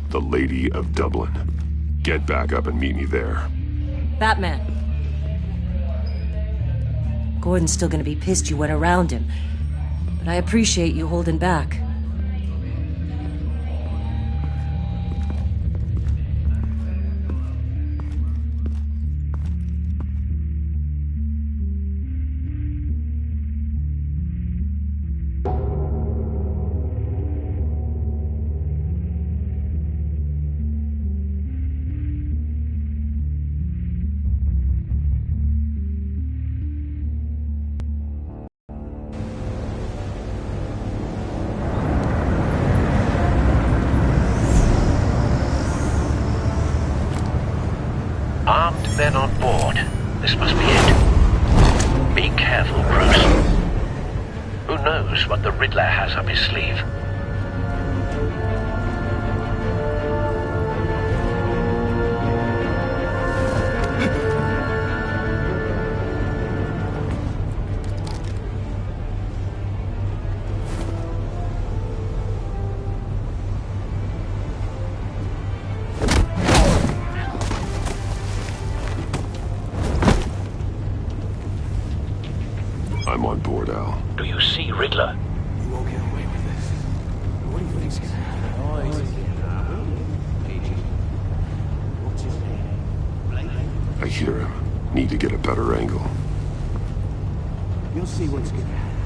The Lady of Dublin. Get back up and meet me there. Batman. Gordon's still gonna be pissed you went around him, but I appreciate you holding back. Armed men on board. This must be it. Be careful, Bruce. Who knows what the Riddler has up his sleeve? I'm on board, Al. Do you see Riddler? You won't get away with this. What do you think's gonna happen? What's his name? I hear him. Need to get a better angle. You'll see what's gonna happen.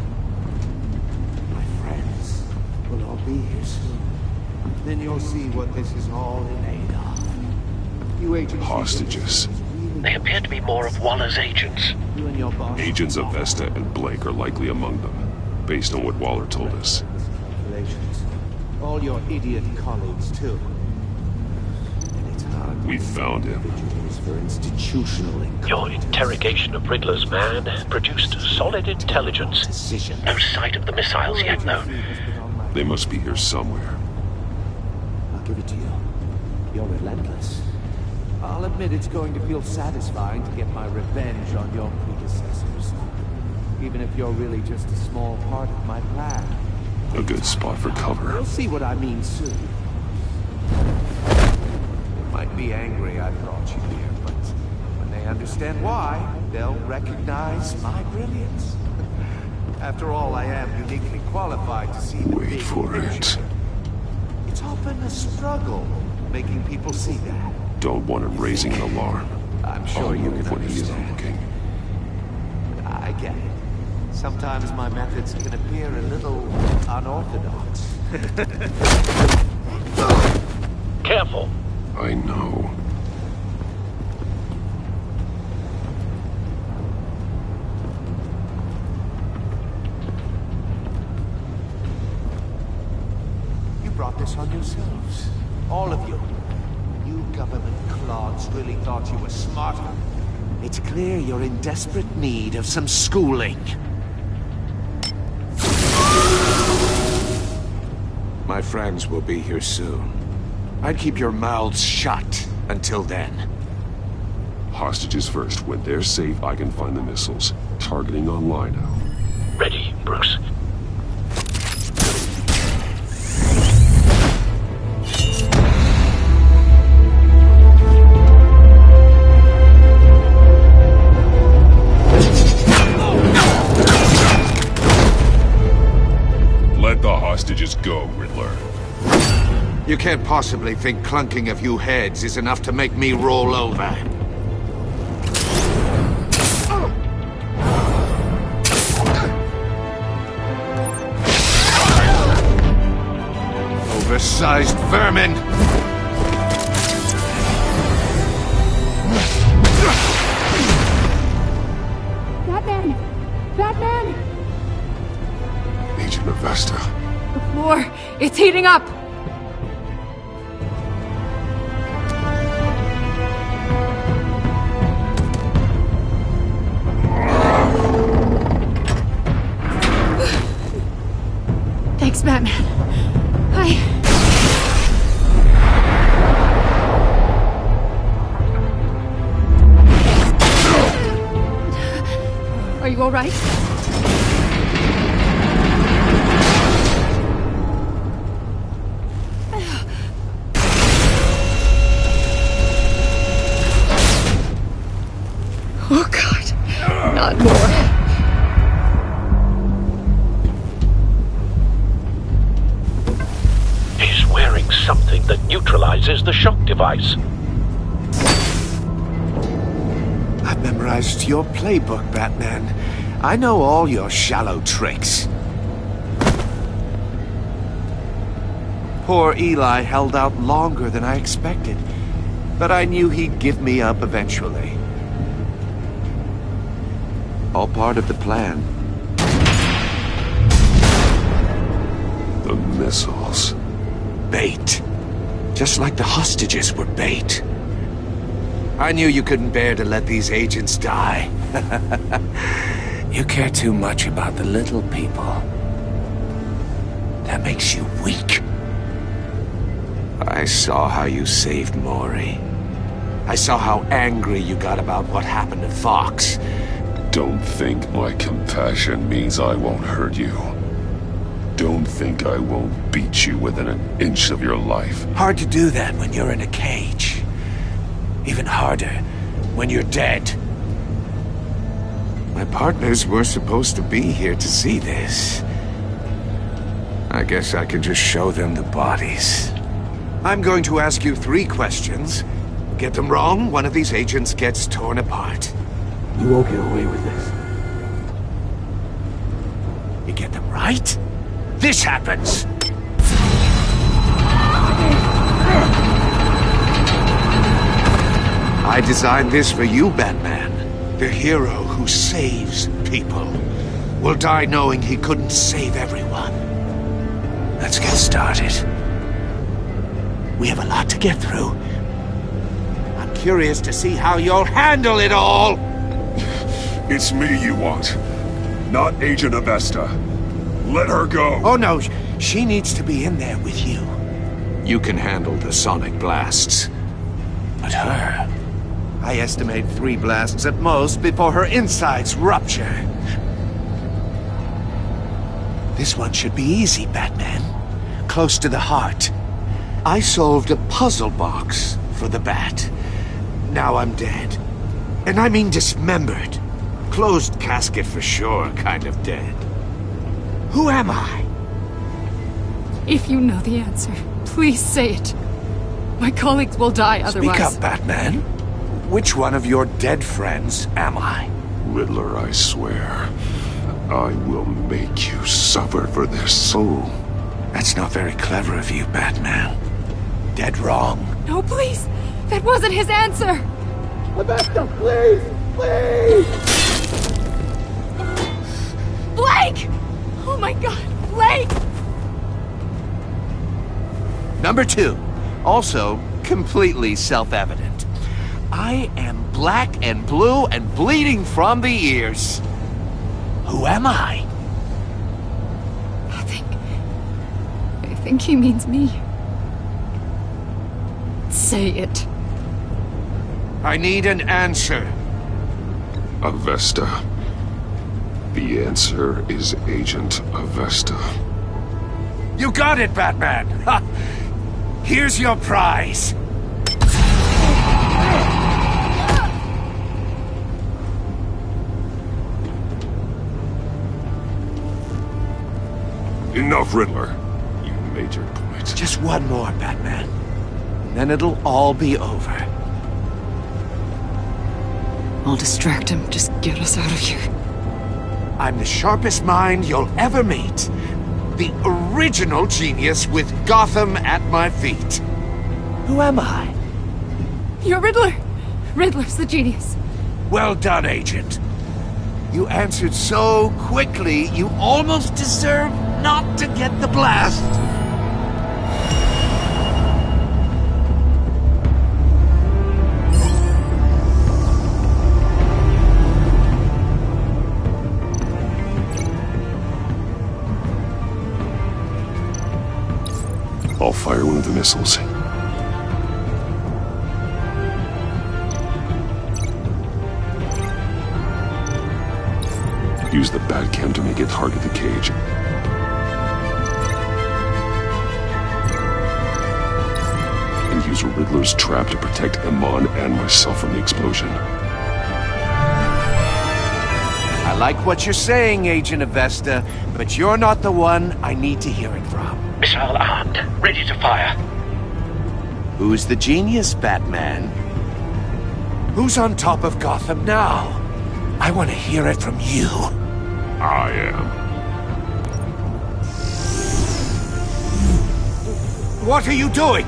My friends will all be here soon. Then you'll see what this is all in aid of. You agents... Hostages. They appear to be more of Waller's agents. You and your boss... Agents of Vesta and Blake are likely among them, based on what Waller told us. Calculations. All your idiot colleagues, too. And it's hard... We found him. ...for institutional... Your interrogation of Riddler's man produced solid intelligence. No sight of the missiles yet, though. They must be here somewhere. I'll give it to you. You're relentless. I'll admit it's going to feel satisfying to get my revenge on your predecessors. Even if you're really just a small part of my plan. A good spot for cover. You'll see what I mean soon. They might be angry I brought you here, but when they understand why, they'll recognize my brilliance. After all, I am uniquely qualified to see the big picture. It's often a struggle making people see that. Don't want him raising an alarm. I'm sure you can when he isn't looking. I get it. Sometimes my methods can appear a little unorthodox. Careful. I know. You brought this on yourselves. All of you. You government clods really thought you were smarter. It's clear you're in desperate need of some schooling. My friends will be here soon. I'd keep your mouths shut until then. Hostages first. When they're safe, I can find the missiles. Targeting on Lino. Ready, Bruce. Let the hostages go, Riddler. You can't possibly think clunking a few heads is enough to make me roll over. Oversized vermin! Batman! Batman! Agent Avesta. The floor, it's heating up! Thanks, Batman. Are you all right? Oh, God. Not more. He's wearing something that neutralizes the shock device. I've memorized your playbook, Batman. I know all your shallow tricks. Poor Eli held out longer than I expected, but I knew he'd give me up eventually. All part of the plan. The missiles. Bait. Just like the hostages were bait. I knew you couldn't bear to let these agents die. You care too much about the little people. That makes you weak. I saw how you saved Maury. I saw how angry you got about what happened to Fox. Don't think my compassion means I won't hurt you. Don't think I won't beat you within an inch of your life. Hard to do that when you're in a cage. Even harder when you're dead. My partners were supposed to be here to see this. I guess I can just show them the bodies. I'm going to ask you 3 questions. Get them wrong, one of these agents gets torn apart. You won't get away with this. You get them right, this happens! I designed this for you, Batman. The hero who saves people will die knowing he couldn't save everyone. Let's get started. We have a lot to get through. I'm curious to see how you'll handle it all. It's me you want, not Agent Avesta. Let her go. Oh no, she needs to be in there with you. You can handle the sonic blasts. But her... I estimate 3 blasts at most before her insides rupture. This one should be easy, Batman. Close to the heart. I solved a puzzle box for the Bat. Now I'm dead. And I mean dismembered. Closed casket for sure, kind of dead. Who am I? If you know the answer, please say it. My colleagues will die otherwise. Speak up, Batman. Which one of your dead friends am I? Riddler, I swear. I will make you suffer for this. Oh, that's not very clever of you, Batman. Dead wrong. No, please! That wasn't his answer! Avesta, please! Please! Blake! Oh my God, Blake! Number 2. Also, completely self-evident. I am black and blue and bleeding from the ears. Who am I? I think he means me. Say it. I need an answer. Avesta. The answer is Agent Avesta. You got it, Batman! Ha! Here's your prize! Enough, Riddler. You made your point. Just one more, Batman. And then it'll all be over. I'll distract him. Just get us out of here. I'm the sharpest mind you'll ever meet. The original genius with Gotham at my feet. Who am I? You're Riddler! Riddler's the genius. Well done, Agent. You answered so quickly, you almost deserve not to get the blast. I'll fire one of the missiles. Use the Batcam to make it target the cage. And use Riddler's trap to protect Iman and myself from the explosion. I like what you're saying, Agent Avesta, but you're not the one I need to hear it from. Missile armed, ready to fire. Who's the genius, Batman? Who's on top of Gotham now? I want to hear it from you. I am. What are you doing?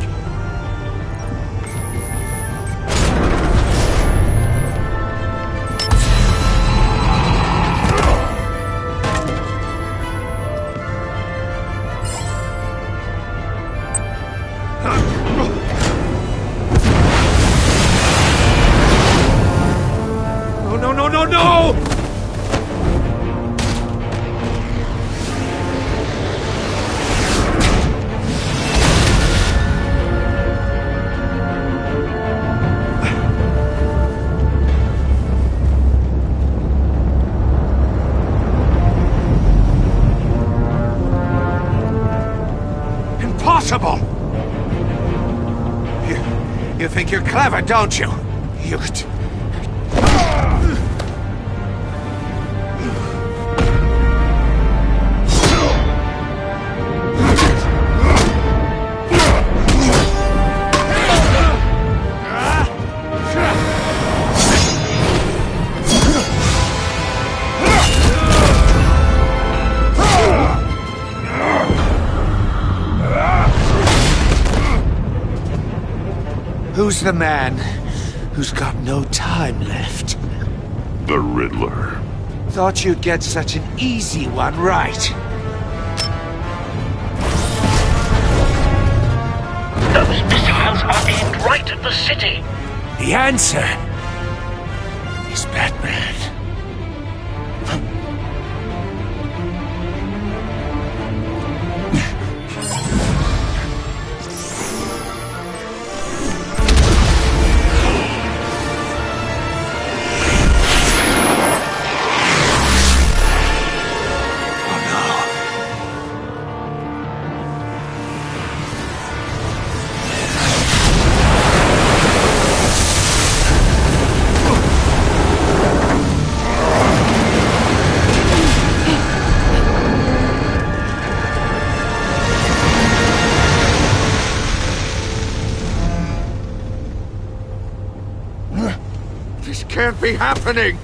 No! Impossible! You think you're clever, don't you? You could... Who's the man who's got no time left? The Riddler. Thought you'd get such an easy one right. Those missiles are aimed right at the city. The answer is Batman. Can't be happening!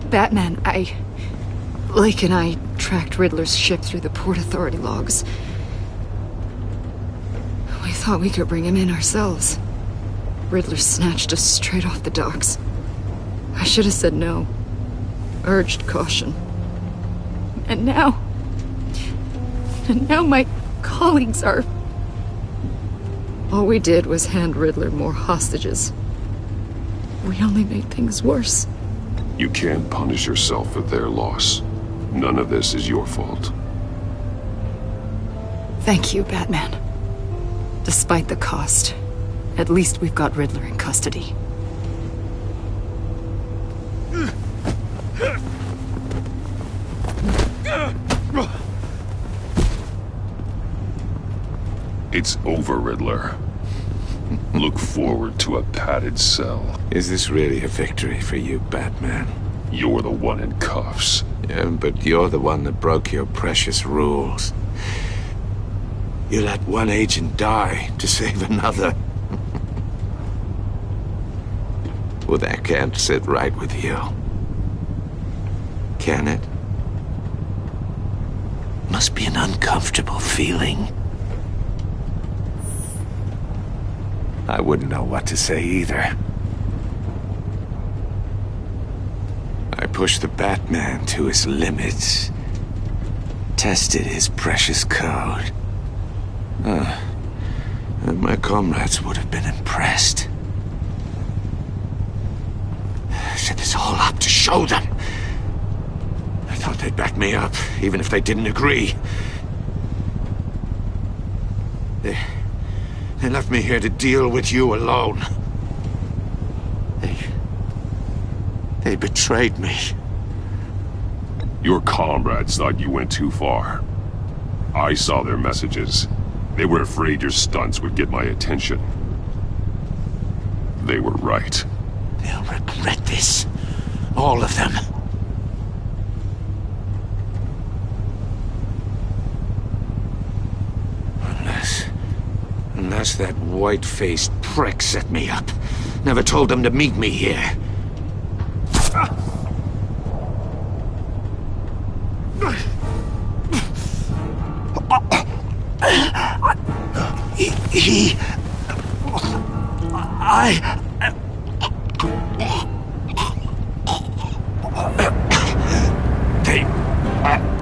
Batman, Lake and I tracked Riddler's ship through the Port Authority logs. We thought we could bring him in ourselves. Riddler snatched us straight off the docks. I should have said no. Urged caution. And now my colleagues are... All we did was hand Riddler more hostages. We only made things worse. You can't punish yourself for their loss. None of this is your fault. Thank you, Batman. Despite the cost, at least we've got Riddler in custody. It's over, Riddler. Look forward to a padded cell. Is this really a victory for you, Batman? You're the one in cuffs. Yeah, but you're the one that broke your precious rules. You let one agent die to save another. Well, that can't sit right with you. Can it? Must be an uncomfortable feeling. I wouldn't know what to say either. I pushed the Batman to his limits. Tested his precious code. And my comrades would have been impressed. I set this all up to show them. I thought they'd back me up, even if they didn't agree. They left me here to deal with you alone. They betrayed me. Your comrades thought you went too far. I saw their messages. They were afraid your stunts would get my attention. They were right. They'll regret this. All of them. Unless that white-faced prick set me up. Never told them to meet me here.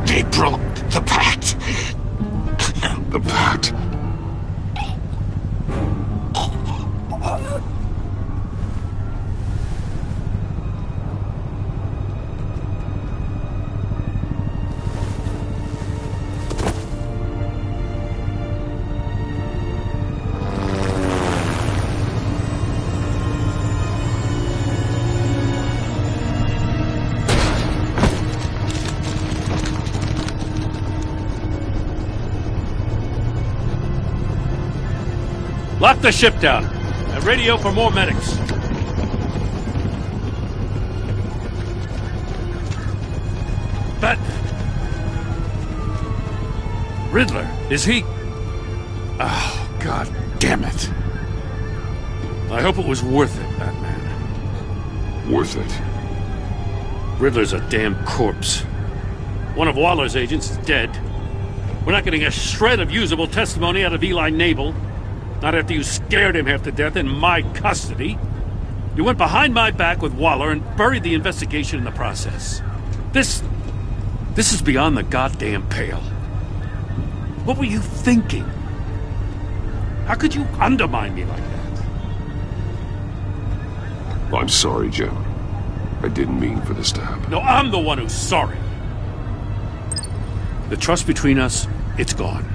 They broke the pact. The pact? Lock the ship down and radio for more medics. Riddler, is he... Oh, God damn it. I hope it was worth it, Batman. Worth it? Riddler's a damn corpse. One of Waller's agents is dead. We're not getting a shred of usable testimony out of Eli Nabel. Not after you scared him half to death in my custody. You went behind my back with Waller and buried the investigation in the process. This is beyond the goddamn pale. What were you thinking? How could you undermine me like that? I'm sorry, Jim. I didn't mean for this to happen. No, I'm the one who's sorry. The trust between us, it's gone.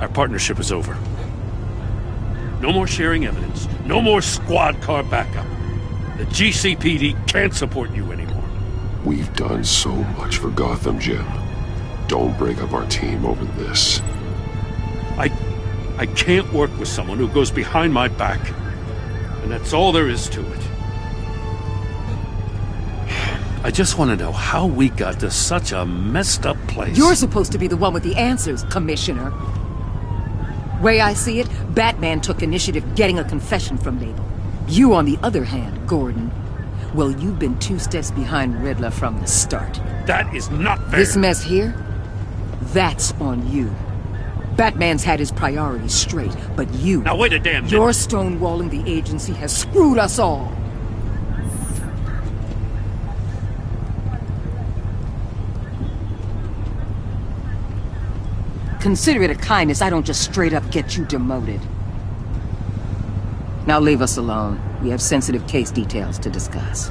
Our partnership is over. No more sharing evidence. No more squad car backup. The GCPD can't support you anymore. We've done so much for Gotham, Jim. Don't break up our team over this. I can't work with someone who goes behind my back. And that's all there is to it. I just want to know how we got to such a messed up place. You're supposed to be the one with the answers, Commissioner. Way I see it, Batman took initiative getting a confession from Nabel. You, on the other hand, Gordon, well, you've been 2 steps behind Riddler from the start. That is not fair. This mess here, that's on you. Batman's had his priorities straight, but you... Now wait a damn minute. Your stonewalling the agency has screwed us all. consider it a kindness I don't just straight up get you demoted. Now leave us alone. We have sensitive case details to discuss.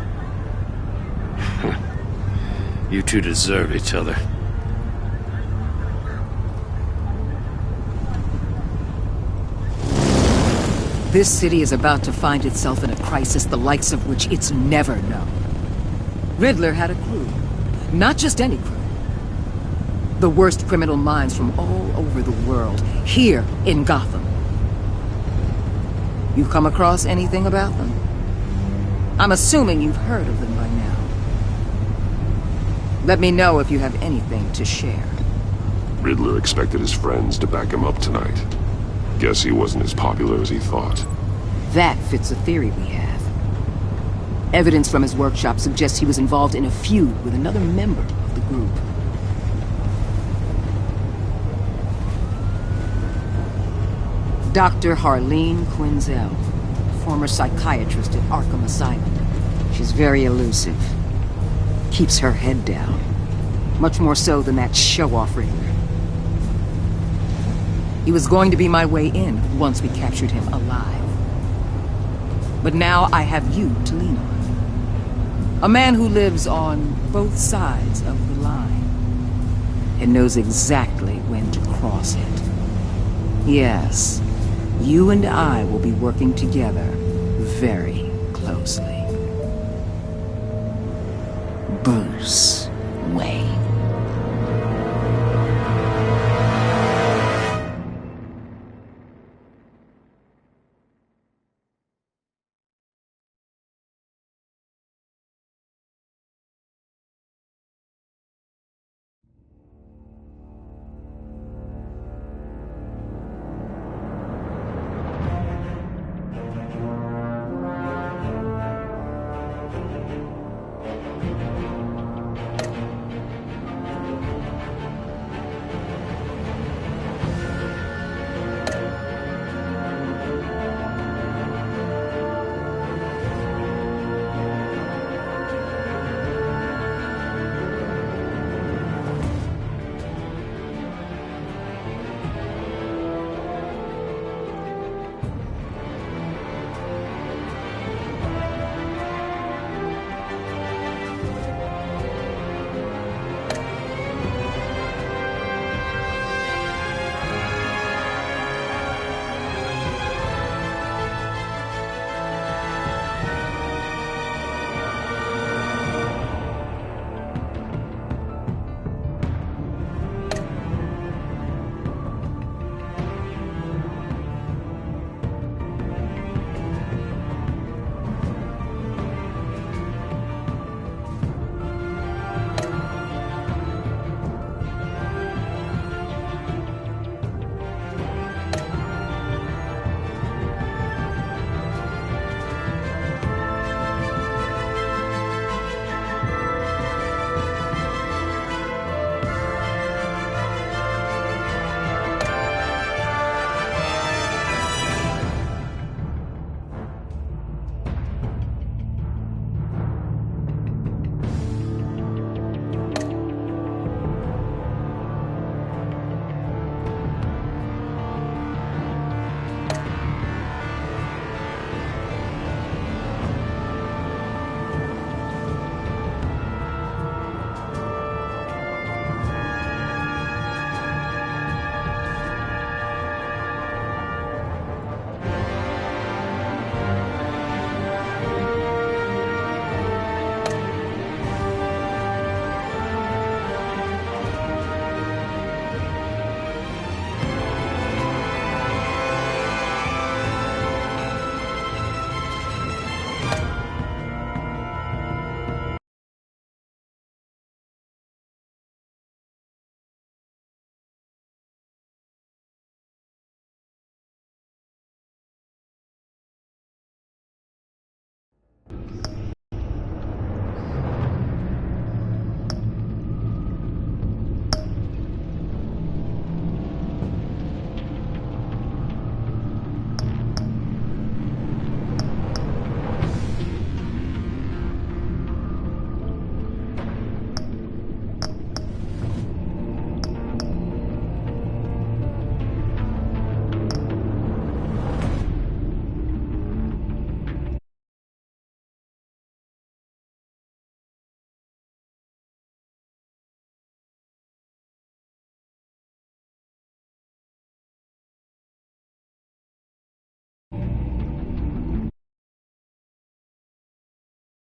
You two deserve each other. This city is about to find itself in a crisis the likes of which it's never known. Riddler had a crew. Not just any crew. The worst criminal minds from all over the world, here in Gotham. You come across anything about them? I'm assuming you've heard of them by now. Let me know if you have anything to share. Riddler expected his friends to back him up tonight. Guess he wasn't as popular as he thought. That fits a theory we have. Evidence from his workshop suggests he was involved in a feud with another member of the group. Dr. Harleen Quinzel, former psychiatrist at Arkham Asylum. She's very elusive. Keeps her head down. Much more so than that show-off Riddler. He was going to be my way in once we captured him alive. But now I have you to lean on. A man who lives on both sides of the line and knows exactly when to cross it. Yes, you and I will be working together very closely. Bruce Wayne.